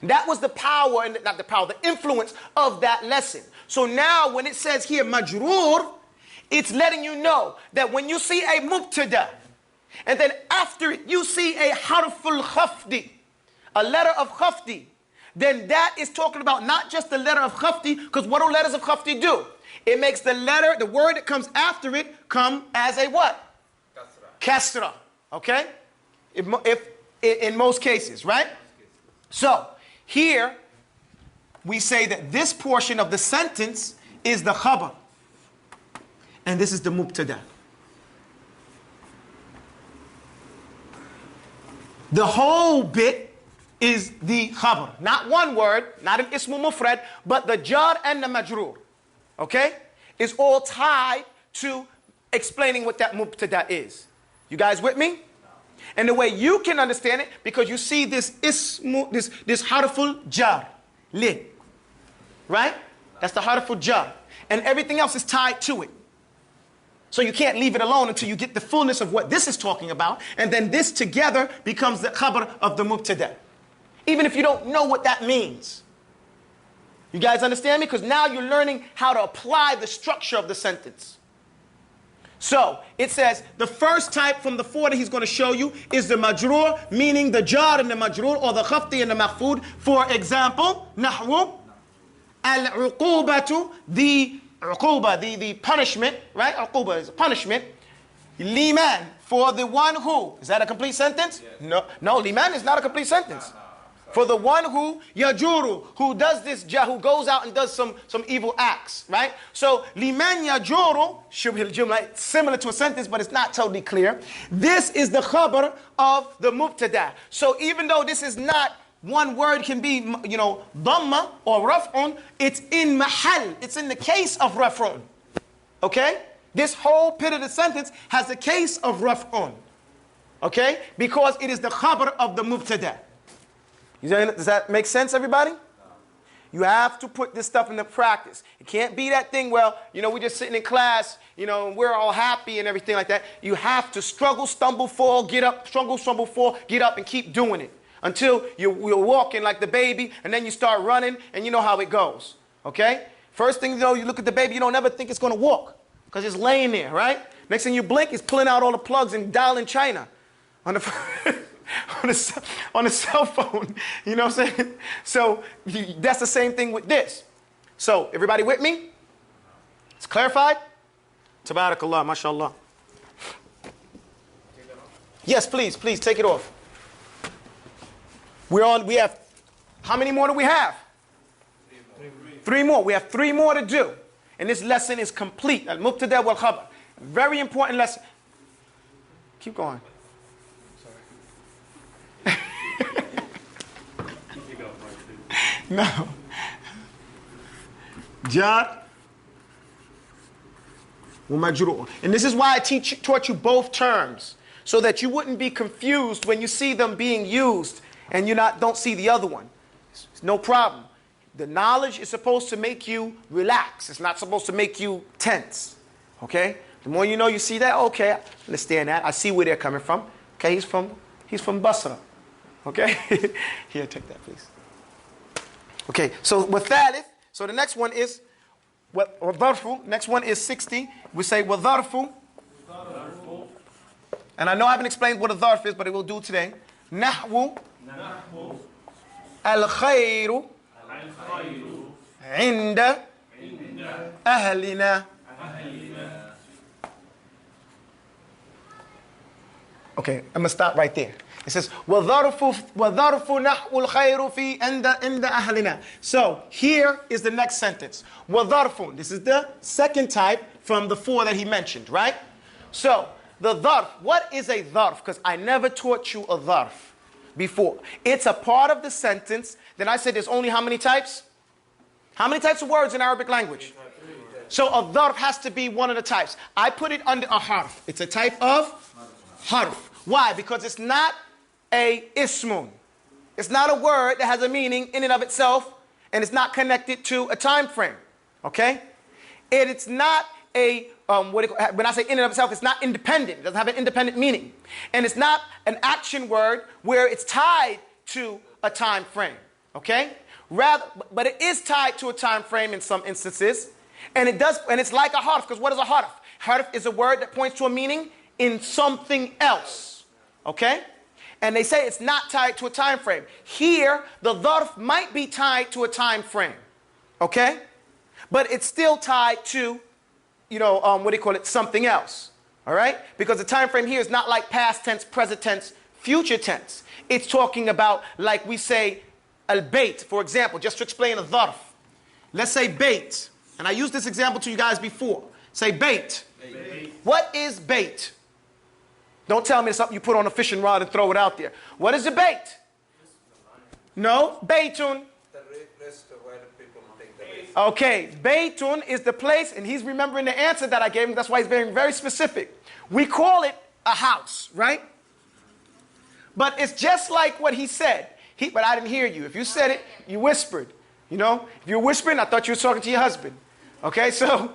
That was the power, and not the power, the influence of that lesson. So now when it says here majrur, it's letting you know that when you see a mubtada, and then after it you see a harful khafdi, a letter of khafdi, then that is talking about not just the letter of khafdi, because what do letters of khafdi do? It makes the letter, the word that comes after it, come as a what? Kasra. Okay? If in most cases, right? So, here, we say that this portion of the sentence is the khabar. And this is the mubtada. The whole bit is the khabar. Not one word, not an ismu mufrad, but the jar and the majrur. Okay? It's all tied to explaining what that mubtada is. You guys with me? And the way you can understand it, because you see this ismu, this harful jar, li. Right? That's the harful jar. And everything else is tied to it. So you can't leave it alone until you get the fullness of what this is talking about. And then this together becomes the khabar of the mubtada. Even if you don't know what that means. You guys understand me? Because now you're learning how to apply the structure of the sentence. So it says the first type from the four that he's going to show you is the majrur, meaning the jar and the majrur, or the khafti and the makhfud. For example, nahwu al-uqubatu, the uquba, the punishment, right? Uquba is a punishment. Liman, for the one who. Is that a complete sentence? Yes. No, liman is not a complete sentence. For the one who yajuru, who does this, who goes out and does some evil acts, right? So liman yajuru, shubhil jumla, similar to a sentence, but it's not totally clear. This is the khabar of the mubtada. So even though this is not one word, can be, dhamma or raf'un, it's in mahal, it's in the case of raf'un. Okay? This whole bit of the sentence has the case of raf'un. Okay? Because it is the khabar of the mubtada. Does that make sense, everybody? You have to put this stuff into practice. It can't be that thing, well, we're just sitting in class, we're all happy and everything like that. You have to struggle, stumble, fall, get up, struggle, stumble, fall, get up, and keep doing it. Until you're walking like the baby, and then you start running, and you know how it goes. Okay? First thing you know, you look at the baby, you don't ever think it's going to walk, because it's laying there, right? Next thing you blink, it's pulling out all the plugs and dialing China on the on a cell phone. You know what I'm saying? So that's the same thing with this. So everybody with me? It's clarified? Tabarakallah, mashallah. Yes, please take it off. We have, how many more do we have? Three more. We have 3 more to do. And this lesson is complete. Al-Mubtada wal Khabar. Very important lesson. Keep going. No. Jar wa majrur. And this is why I taught you both terms, so that you wouldn't be confused when you see them being used and you don't see the other one. It's no problem. The knowledge is supposed to make you relax. It's not supposed to make you tense. Okay? The more you know, you see that, okay, I understand that. I see where they're coming from. Okay, he's from Basra. Okay? Here, take that, please. Okay, so with that, so the next one is wadharfu. Next one is 60. We say wadharfu. And I know I haven't explained what a dharf is, but it will do today. Nahwu al-khayru inda ahlina. Okay, I'm going to stop right there. It says, وَظَرْفُ نَحْوُ الْخَيْرُ فِي عِنْدَ أَهْلِنَا. So, here is the next sentence. وَظَرْفُ. This is the second type from the 4 that he mentioned, right? So, the dharf. What is a dharf? Because I never taught you a dharf before. It's a part of the sentence. Then I said there's only how many types? How many types of words in Arabic language? So a dharf has to be one of the types. I put it under a harf. It's a type of harf. Why? Because it's not a ismun. It's not a word that has a meaning in and of itself, and it's not connected to a time frame. Okay? And it's not a, when I say in and of itself, it's not independent. It doesn't have an independent meaning. And it's not an action word where it's tied to a time frame. Okay? Rather, but it is tied to a time frame in some instances. And it's like a harf, because what is a harf? Harf is a word that points to a meaning in something else. Okay? And they say it's not tied to a time frame. Here, the dharf might be tied to a time frame. Okay? But it's still tied to, something else. All right? Because the time frame here is not like past tense, present tense, future tense. It's talking about, like we say, al-bayt, for example, just to explain a dharf. Let's say bayt. And I used this example to you guys before. Say bayt. What is bayt? Don't tell me it's something you put on a fishing rod and throw it out there. What is a bait? No, baytun. The rest of where people take the bait. Okay, baytun is the place, and he's remembering the answer that I gave him. That's why he's being very specific. We call it a house, right? But it's just like what he said. But I didn't hear you. If you said it, you whispered. If you were whispering, I thought you were talking to your husband. Okay, so,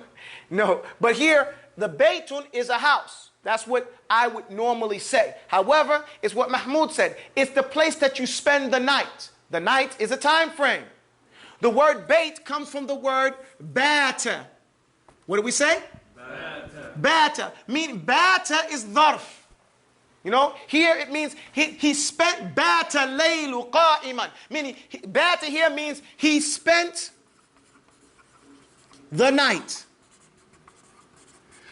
no. But here, the baytun is a house. That's what I would normally say. However, it's what Mahmoud said. It's the place that you spend the night. The night is a time frame. The word bayt comes from the word bata. What do we say? Bata. Bata. Meaning bata is dharf. Here it means he spent bata laylu qa'iman. Meaning bata here means he spent the night.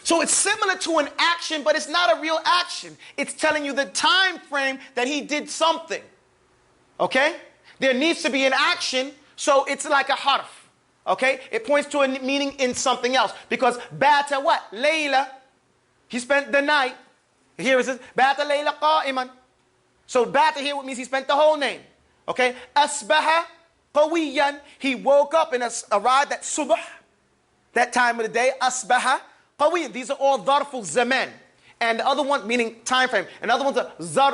So it's similar to an action, but it's not a real action. It's telling you the time frame that he did something. Okay? There needs to be an action, so it's like a harf. Okay? It points to a meaning in something else. Because bata what? Layla. He spent the night. Here it says, bata layla qa'iman. So bata here means he spent the whole name. Okay? Asbaha qawiyan. He woke up and arrived at subh, that time of the day. Asbaha qawiyan. These are all dharful zaman. And the other one, meaning time frame. And the other one's a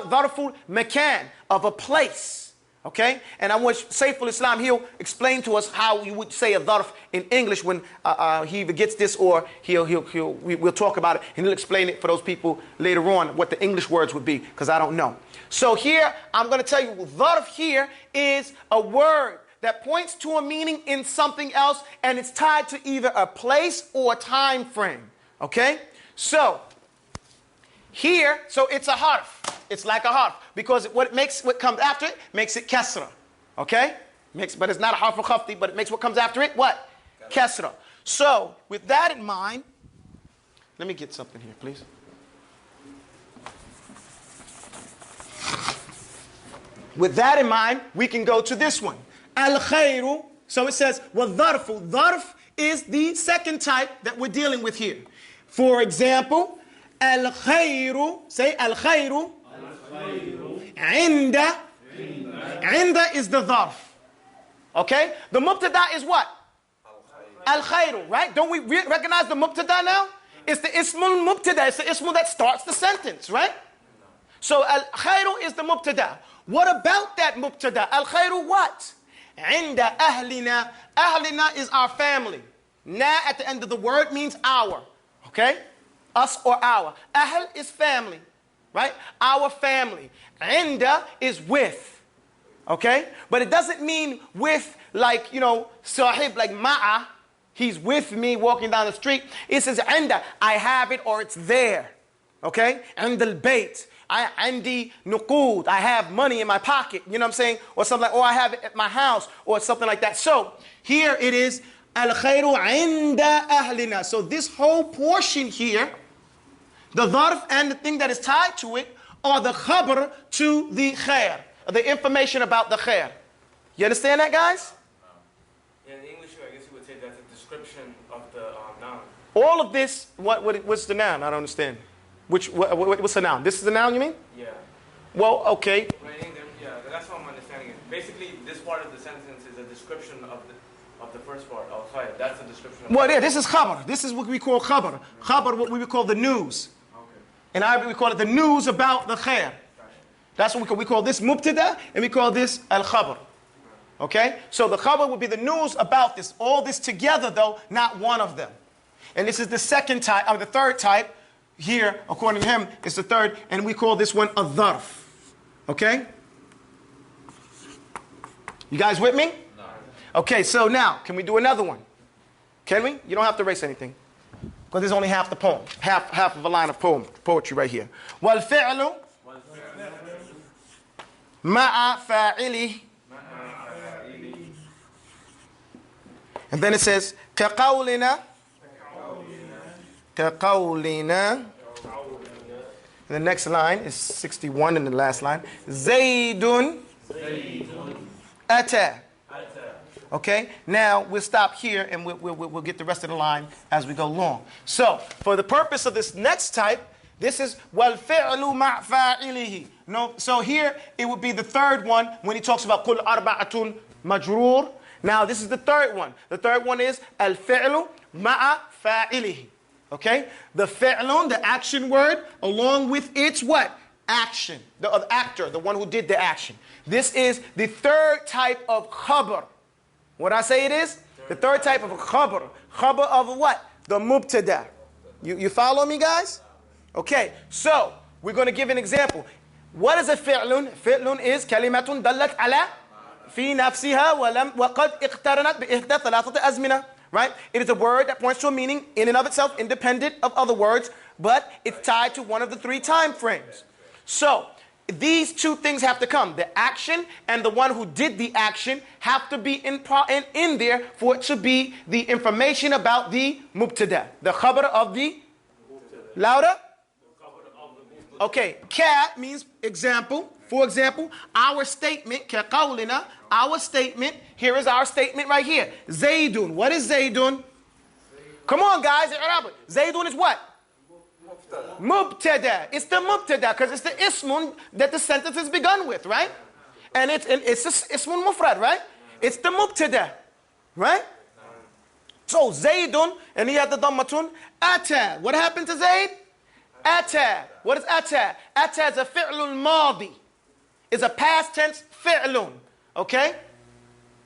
dharful makan, of a place. Okay? And I want Saiful Islam, he'll explain to us how you would say a dharf in English when he either gets this or we'll talk about it. And he'll explain it for those people later on, what the English words would be, because I don't know. So here, I'm going to tell you, dharf here is a word that points to a meaning in something else, and it's tied to either a place or a time frame. Okay? So, here, so it's a harf. It's like a harf. Because what comes after it makes it kasra. Okay? But it's not a harf al-khafti, but it makes what comes after it, what? Kasra. So, with that in mind, let me get something here, please. With that in mind, we can go to this one. Al-khayru. So it says, وَالظَّرْفُ. Dharf is the second type that we're dealing with here. For example, al-khayru. Say al-khayru. Inda. Inda is the dharf. Okay? The mubtada is what? Al-khayru, right? Don't we recognize the mubtada now? It's the ismul mubtada. It's the ismul that starts the sentence, right? So al-khayru is the mubtada. What about that mubtada? Al-khayru what? Inda ahlina. Ahlina is our family. Na at the end of the word means our. Okay? Us or our. Ahl is family. Right? Our family. Inda is with. Okay? But it doesn't mean with like, sahib, like ma'a. He's with me walking down the street. It says inda. I have it or it's there. Okay? Inda al-bayt. Indi nuqud. I have money in my pocket. You know what I'm saying? Or something like, or I have it at my house. Or something like that. So, here it is. Al-khayru inda ahlina. So this whole portion here, the dharf and the thing that is tied to it, are the khabar to the khair. The information about the khair. You understand that, guys? Yeah, in English, I guess you would say that's a description of the noun. All of this, what's the noun? I don't understand. What's a noun? This is a noun, you mean? Yeah. Well, okay. Writing them, yeah, that's what I'm understanding. Basically, this part of the sentence is a description of the first part, al-khayr. That's a description of Well, yeah, this is khabar. This is what we call khabar. Khabar, what we would call the news. Okay. In Arabic, we call it the news about the khair. That's what we call this mubtada, and we call this al-khabar. Okay? So the khabar would be the news about this. All this together, though, not one of them. And this is the second type, or the third type. Here, according to him, it's the third, and we call this one a dharf. Okay? You guys with me? No. Okay, so now, can we do another one? Can we? You don't have to erase anything. Because there's only half the poem. Half of a line of poetry right here. وَالْفِعْلُ مَعَ فَاعِلِهِ. And then it says, كَقَوْلِنَا. كَقَوْلِنَا. The next line is 61 in the last line. Zaydun ata. Okay, now we'll stop here and we'll get the rest of the line as we go along. So, for the purpose of this next type, this is wal fi'lu ma' fa'ilihi. No, so here it would be the third one when he talks about kul arba'atun majrur. Now this is the third one. The third one is al fi'lu ma'a fa'ilihi. Okay, the fi'lun, the action word, along with its what? Action. The actor, the one who did the action. This is the third type of khabar. What I say it is? The third type of khabar. Khabar of what? The mubtada. You follow me, guys? Okay, so we're going to give an example. What is a fi'lun? Fi'lun is kalimatun dallat ala fi nafsiha wa qad iqtaranat bi ihda thalathati azmina. Right? It is a word that points to a meaning in and of itself, independent of other words, but it's tied to one of the three time frames. So, these two things have to come. The action and the one who did the action have to be in there for it to be the information about the mubtada, the khabar of the louder. Okay, ka means example. For example, our statement, كَقَوْلِنَا, our statement, here is our statement right here. Zaydun. What is Zaydun? Come on, guys. Zaydun is what? Mubtada. It's the mubtada because it's the ismun that the sentence is begun with, right? And it's ismun mufrad, right? It's the mubtada, right? So Zaydun, and he had the dhammatun, ata. What happened to Zayd? Ata. What is ata? Ata is a fi'lul madi. It's a past tense fi'lun. Okay?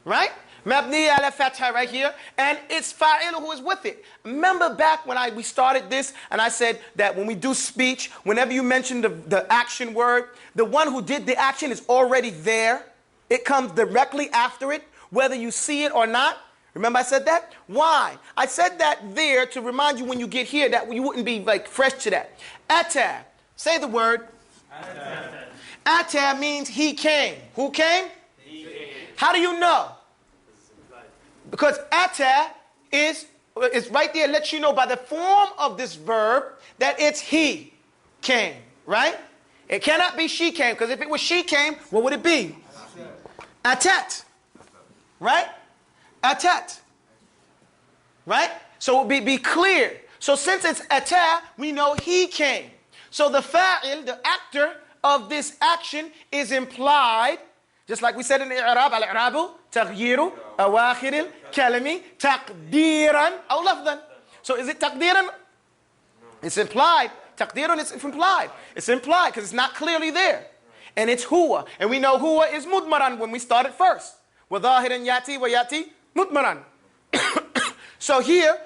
Right? Mabni ala fatha right here. And it's fa'il who is with it. Remember back when we started this and I said that when we do speech, whenever you mention the action word, the one who did the action is already there. It comes directly after it, whether you see it or not. Remember I said that? Why? I said that there to remind you when you get here that you wouldn't be like fresh to that. Ata. Say the word. Ata. Ata means he came. Who came? He came. How do you know? Because ata is right there, lets you know by the form of this verb that it's he came, right? It cannot be she came, because if it was she came, what would it be? Atat. Right? Atat. Right? So it would be clear. So since it's ata, we know he came. So the fa'il, the actor of this action is implied, just like we said in the i'rab, al-i'rabu taghyiru awakhir al-kalimi taqdiran aw lafdhan. So is it taqdiran? It's implied. Taqdiran is implied. It's implied because it's not clearly there. And it's huwa. And we know huwa is mudmaran when we started first. Wa dhahiran yati wa yati mudmaran. So here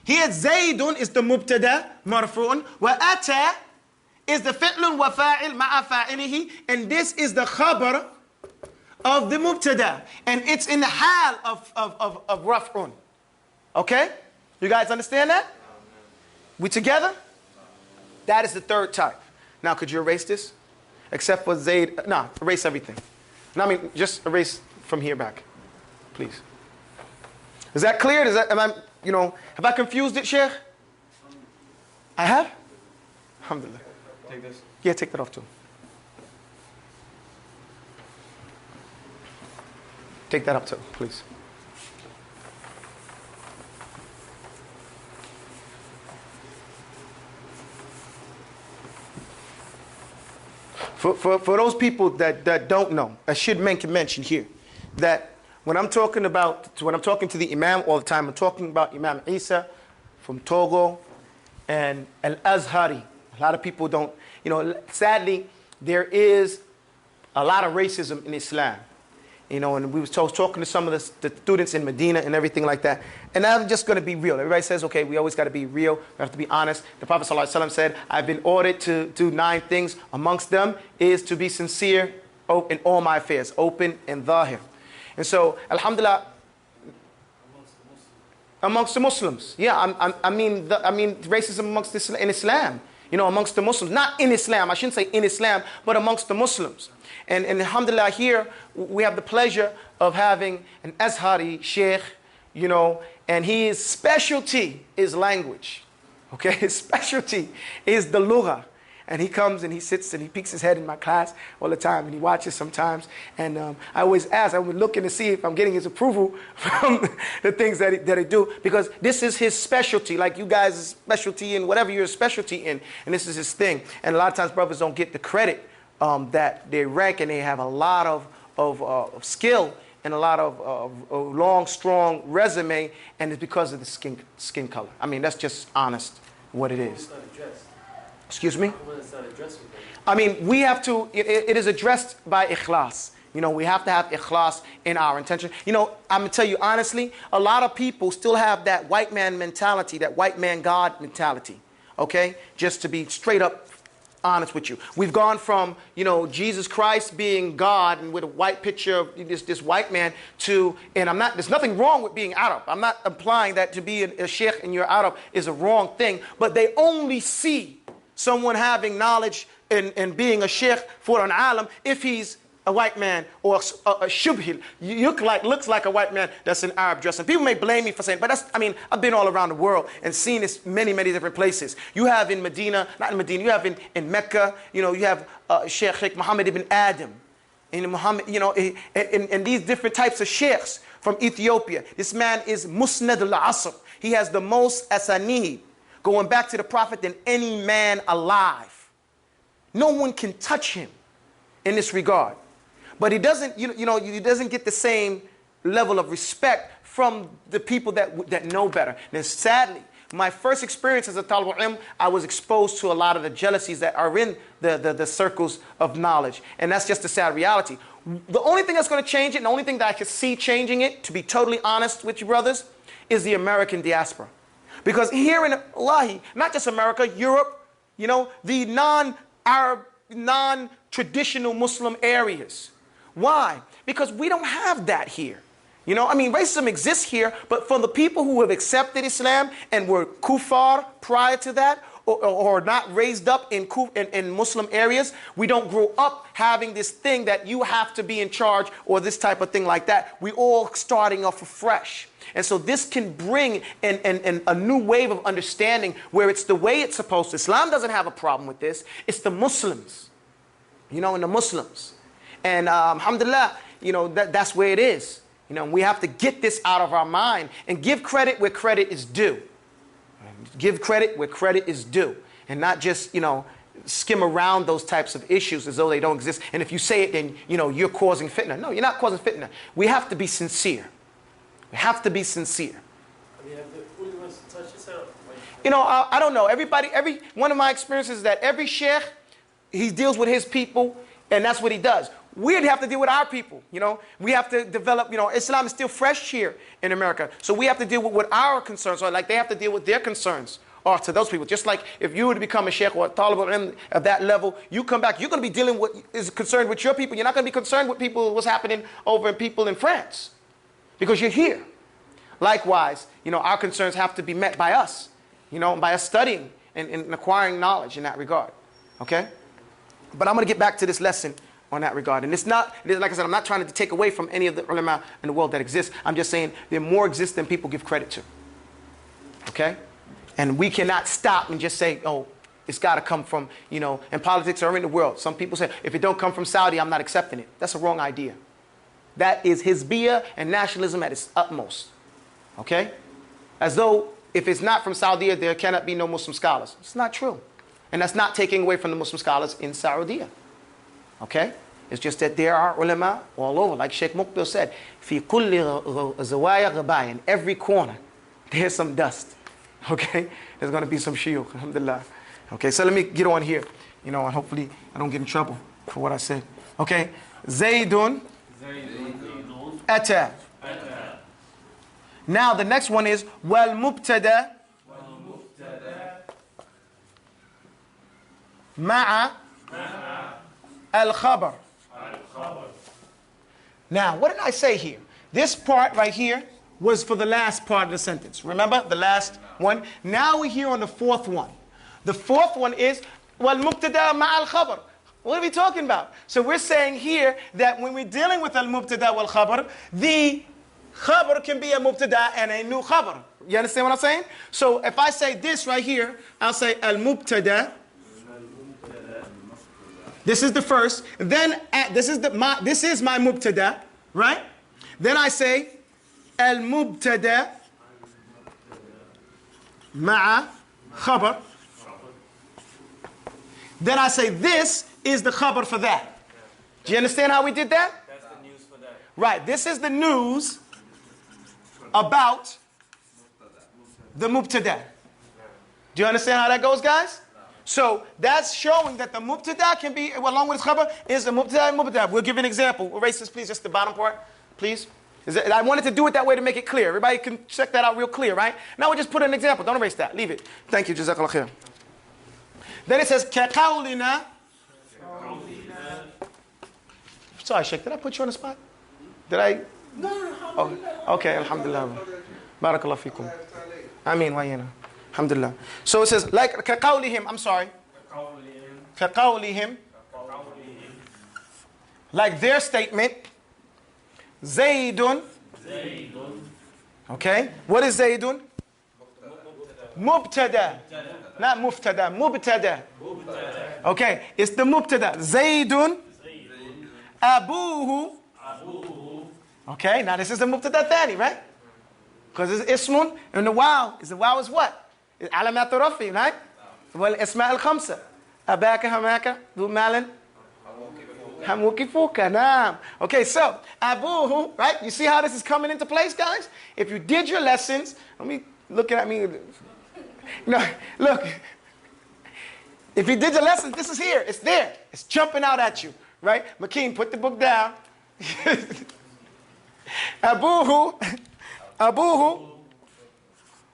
Zaydun is the mubtada marfu'un wa ata is the fi'lun wa fa'il ma'a fa'ilihi, and this is the khabar of the mubtada, and it's in the hal of raf'un. Okay? You guys understand that? We together? That is the third type. Now, could you erase this? Except for Zayd. No, erase everything. No, I mean, just erase from here back, please. Is that clear? Have I confused it, Sheikh? I have? Alhamdulillah. Take this. Yeah, take that off too. Take that up too, please. For those people that don't know, I should mention here that when I'm talking to the Imam all the time, I'm talking about Imam Isa from Togo and Al-Azhari. A lot of people don't, sadly, there is a lot of racism in Islam. And we was talking to some of the students in Medina and everything like that. And I'm just going to be real. Everybody says, okay, we always got to be real. We have to be honest. The Prophet ﷺ said, I've been ordered to do 9 things. Amongst them is to be sincere in all my affairs, open and zahir. And so, alhamdulillah, amongst the Muslims. Yeah, I mean racism in Islam. Amongst the Muslims. Not in Islam. I shouldn't say in Islam, but amongst the Muslims. And alhamdulillah, here we have the pleasure of having an Azhari sheikh, and his specialty is language. Okay, his specialty is the lugha. And he comes and he sits and he peeks his head in my class all the time and he watches sometimes. And I always ask, I'm looking to see if I'm getting his approval from the things that he do, because this is his specialty, like you guys' specialty in whatever your specialty in. And this is his thing. And a lot of times brothers don't get the credit that they rank, and they have a lot of skill and a lot of long, strong resume, and it's because of the skin color. I mean, that's just honest what it is. Excuse me? I mean, we have to, it is addressed by ikhlas. We have to have ikhlas in our intention. I'm going to tell you honestly, a lot of people still have that white man mentality, that white man God mentality. Okay? Just to be straight up honest with you. We've gone from, Jesus Christ being God and with a white picture of this white man to, and there's nothing wrong with being Arab. I'm not implying that to be a sheikh and you're Arab is a wrong thing, but they only see someone having knowledge and being a sheikh for an alim if he's a white man or a shubhil. Looks like a white man that's in Arab dress. And people may blame me for saying, but I've been all around the world and seen this many, many different places. You have in Medina, not in Medina, you have in Mecca, you have Sheikh Muhammad ibn Adam. And these different types of sheikhs from Ethiopia. This man is Musnad al-Asr. He has the most asanid going back to the Prophet than any man alive. No one can touch him in this regard. But he doesn't, he doesn't get the same level of respect from the people that know better. And sadly, my first experience as a Talib al-Ilm, I was exposed to a lot of the jealousies that are in the circles of knowledge. And that's just a sad reality. The only thing that's going to change it, and the only thing that I can see changing it, to be totally honest with you brothers, is the American diaspora. Because here in Allahi, not just America, Europe, the non-Arab, non-traditional Muslim areas. Why? Because we don't have that here. Racism exists here, but for the people who have accepted Islam and were kuffar prior to that, or not raised up in Muslim areas, we don't grow up having this thing that you have to be in charge or this type of thing like that. We all starting off afresh. And so this can bring a new wave of understanding where it's the way it's supposed to. Islam doesn't have a problem with this. It's the Muslims, and the Muslims. And alhamdulillah, that's where it is. We have to get this out of our mind and give credit where credit is due. Give credit where credit is due. And not just, skim around those types of issues as though they don't exist. And if you say it, then, you're causing fitna. No, you're not causing fitna. We have to be sincere. We have to be sincere. I don't know. Every one of my experiences is that every sheikh, he deals with his people, and that's what he does. We'd have to deal with our people, We have to develop, Islam is still fresh here in America. So we have to deal with what our concerns are, like they have to deal with their concerns are to those people. Just like if you were to become a sheikh or a talib al-ilm at that level, you come back, you're going to be dealing with, is concerned with your people. You're not going to be concerned with what's happening over in people in France. Because you're here. Likewise, our concerns have to be met by us, by us studying and acquiring knowledge in that regard. Okay? But I'm going to get back to this lesson on that regard. And like I said, I'm not trying to take away from any of the ulama in the world that exist. I'm just saying there more exist than people give credit to. Okay? And we cannot stop and just say, oh, it's got to come from, and politics are in the world. Some people say, if it don't come from Saudi, I'm not accepting it. That's a wrong idea. That is hizbiyah and nationalism at its utmost. Okay? As though if it's not from Saudi, there cannot be no Muslim scholars. It's not true. And that's not taking away from the Muslim scholars in Saudi. Okay? It's just that there are ulama all over. Like Sheikh Muqbil said, في كل زوايا غباء, in every corner, there's some dust. Okay? There's going to be some shiyukh, alhamdulillah. Okay, so let me get on here. You know, and hopefully I don't get in trouble for what I said. Okay? Zaydun ata. Now the next one is wal mubtada ma'a al khabar. Now, what did I say here? This part right here was for the last part of the sentence. Remember the last one? Now we're here on the fourth one. The fourth one is wal mubtada ma'a al khabar. What are we talking about? So we're saying here that when we're dealing with al mubtada wal khabar, the khabar can be a mubtada and a new khabar. You understand what I'm saying? So if I say this right here, I'll say al mubtada. This is the first. Then this is my mubtada, right? Then I say al mubtada ma'a khabar. Then I say this is the khabar for that. Do you understand how we did that? That's the news for that. Right. This is the news about the mubtada. Do you understand how that goes, guys? So that's showing that the mubtada can be, along with its khabar, is the mubtada and mubtada. We'll give an example. Erase this, please, just the bottom part, please. I wanted to do it that way to make it clear. Everybody can check that out real clear, right? Now we'll just put an example. Don't erase that. Leave it. Thank you. Jazakallah khair. Then it says, كَقَوْلِنَا. Sorry, Sheikh, did I put you on the spot? Did I? No. Oh, okay, alhamdulillah. Barakallah fikum. Ameen wa yana. Alhamdulillah. So it says, like, كَقَوْلِهِمْ. I'm sorry. كَقَوْلِهِمْ. Like their statement. Zaydun. Okay. What is Zaydun? Mubtada. Not muftada. Mubtada. Okay. It's the mubtada. Zaydun. Abuhu. Okay. Now this is the mubtada thani, right? Because it's ismun. And the wow is what? It's alamat rafi, right? Well, isma al-khamsa. Abaka hamaka. Du malan. Hamukifuka. Naam. Okay, so abuhu, right? You see how this is coming into place, guys? If you did your lessons, let me look at me. No, look. If you did your lessons, this is here. It's there. It's jumping out at you, right? Makeen, put the book down. Abuhu,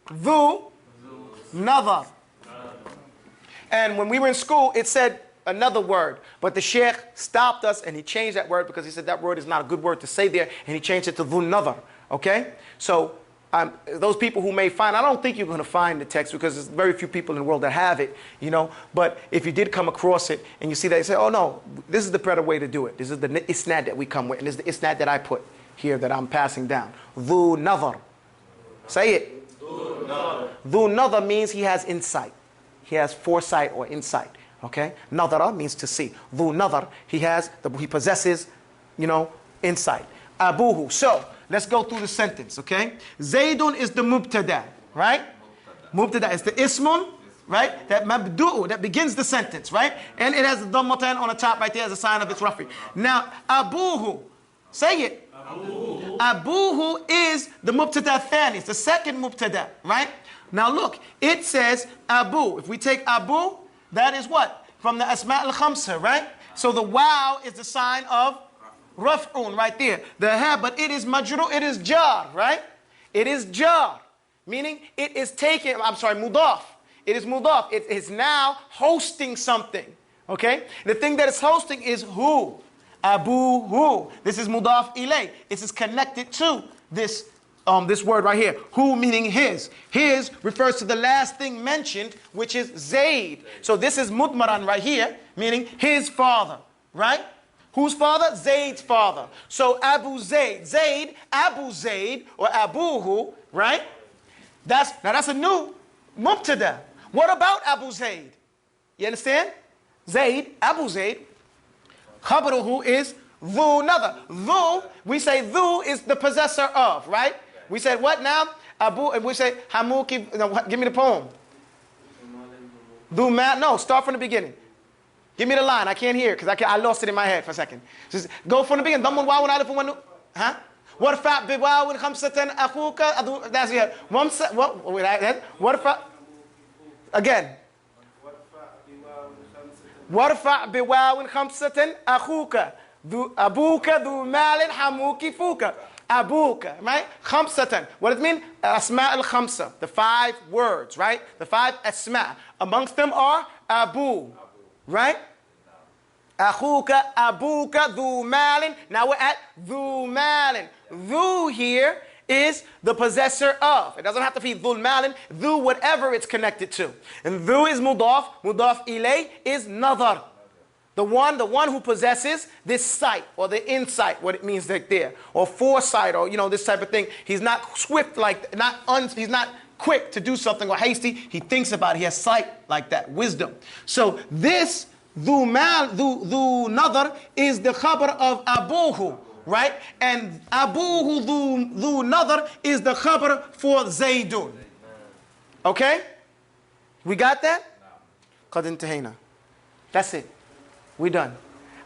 dhu, nazar. And when we were in school, it said another word. But the sheikh stopped us and he changed that word because he said that word is not a good word to say there. And he changed it to dhu nazar. Okay? So those people who may find, I don't think you're going to find the text because there's very few people in the world that have it, you know. But if you did come across it and you see that, you say, oh no, this is the better way to do it. This is the isnad that we come with. And this is the isnad that I put here that I'm passing down. Dhu nazar. Say it. Dhu nazar means he has insight. He has foresight or insight. Okay? Nadara means to see. Dhu nazar, he possesses, you know, insight. Abuhu. So, let's go through the sentence, okay? Zaydun is the mubtada, right? Mubtada is the ismun, right? That mabdu'u, that begins the sentence, right? And it has the dhammatan on the top right there as a sign of its rafi. Now, abuhu, say it. Abuhu is the mubtada thani, it's the second mubtada, right? Now look, it says abu. If we take abu, that is what? From the asma al-khamsa, right? So the wow is the sign of raf'un right there. The ha, but it is majru, it is jar, right? It is jar, meaning it is taken, mudaf. It is mudaf. It is now hosting something, okay? The thing that it's hosting is who? Abu who. This is mudaf ilay. It is connected to this word right here. Who meaning his. His refers to the last thing mentioned, which is Zayd. So this is mudmaran right here, meaning his father, right? Whose father? Zayd's father. So Abu Zayd. Zayd, Abu Zayd, or Abuhu, right? That's a new mubtada. What about Abu Zayd? You understand? Zayd, Abu Zayd. Khabaruhu is dhu nazar. Dhu, we say dhu is the possessor of, right? We said what now? Abu, and we say hamuki, no, give me the poem. Dhu ma, no, start from the beginning. Give me the line. I can't hear it because I lost it in my head for a second. Just go from the beginning. ضم واو ألف ونون. Huh? وارفع بواو خمسة أخوك. That's it. وارفع. Again. وارفع بواو خمسة أخوك. أبوك ذو مال حموك فوك. أبوك, right? خمسة. What does it mean? أسماء الخمسة. The 5 words, right? The 5 أسماء. Amongst them are Abu, right? أخوك أبوك ذو مال. Now we're at ذو مال. ذو here is the possessor of. It doesn't have to be ذو المال. ذو whatever it's connected to. And ذو is mudaf. Mudaf ilay is nazar. The one who possesses this sight or the insight, what it means like there, or foresight, or this type of thing. He's not swift he's not quick to do something or hasty. He thinks about it. He has sight like that, wisdom. So this dhu nadar is the khabar of abuhu, right? And abuhu dhu nadar is the khabar for Zaydun. Okay? We got that? قد انتهينا. That's it. We're done.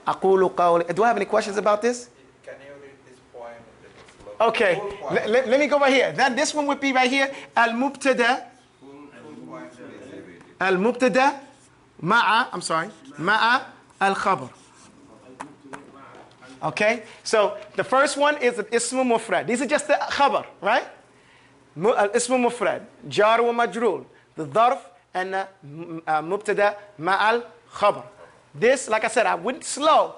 أقول قولي. Do I have any questions about this? Can you read this poem a little slow? Okay. Let me go right here. Then this one would be right here. Al-Mubtada. Al-Mubtada. Ma'a al-Khabar. Okay. So the first one is Ismu Mufrad. These are just the Khabar, right? Ismu Mufrad. Jar wa Majrul. The Dharf and the Mubtada Ma'a al-Khabar. This, like I said, I went slow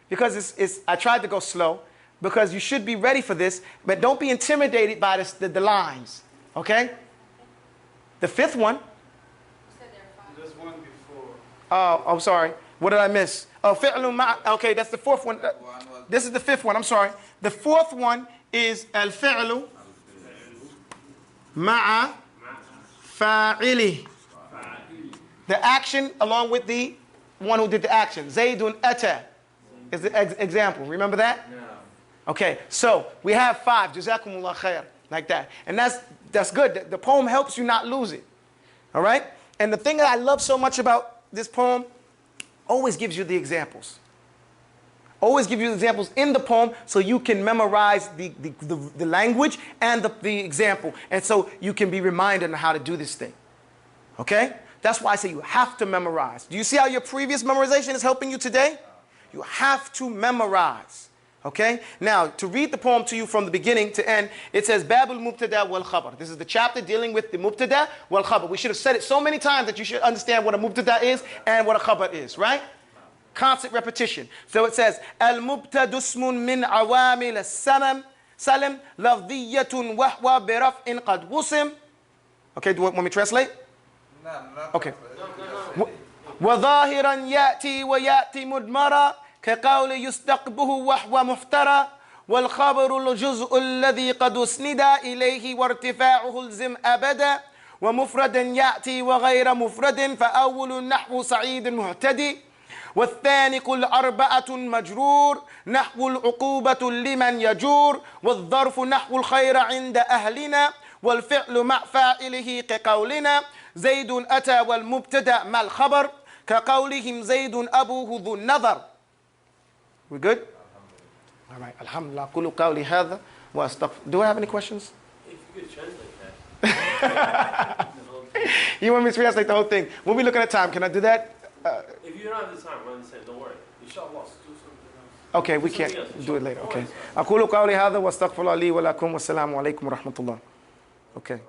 because I tried to go slow because you should be ready for this, but don't be intimidated by the lines, okay? The 5th one. There's one before. Oh, I'm sorry. What did I miss? Oh, fi'lu ma'a. Okay, that's the 4th one. This is the 5th one. I'm sorry. The 4th one is al-fi'lu ma'a fa'ili. The action along with the one who did the action. Zaydun ata is the example. Remember that? Yeah. Okay, so we have 5. Jazakumullah khair. Like that. And that's good. The poem helps you not lose it. All right? And the thing that I love so much about this poem, always gives you the examples. Always give you the examples in the poem so you can memorize the language and the example. And so you can be reminded on how to do this thing. Okay? That's why I say you have to memorize. Do you see how your previous memorization is helping you today? You have to memorize. Okay? Now, to read the poem to you from the beginning to end, it says, Babul Mubtada wal Khabar. This is the chapter dealing with the Mubtada wal Khabar. We should have said it so many times that you should understand what a Mubtada is and what a Khabar is, right? Constant repetition. So it says, Al-Mubtadu ismun min awamil as-salam lafdiyatun wahwa biraf'in qad wusim. Okay, do you want me to translate? Okay. وظاهرا يأتي ويأتي مدمرا كقول يستقبه وهو مفترى والخبر الجزء الذي قد اسند إليه وارتفاعه الزم أبدا ومفردا يأتي وغير مفرد فأول النحو سعيد مهتدي والثاني كل 4 مجرور نحو العقوبة لمن يجور والظرف نحو الخير عند أهلنا والفعل مع فاعله كقولنا زيد أتى والمبتدأ مع الخبر كقولهم زيد أبوه ذو النظر. We good? All right. Alhamdulillah. قولوا قولي هذا وأستغفر. Do I have any questions? If you could translate that. You want me to translate the whole thing? When we look at the time, can I do that? If you don't have the time, I understand. Don't worry. Inshallah, do something else. Okay, we can't do it later. Okay. أقول قولي هذا وأستغفر الله لي ولكم والسلام عليكم ورحمة الله. Okay.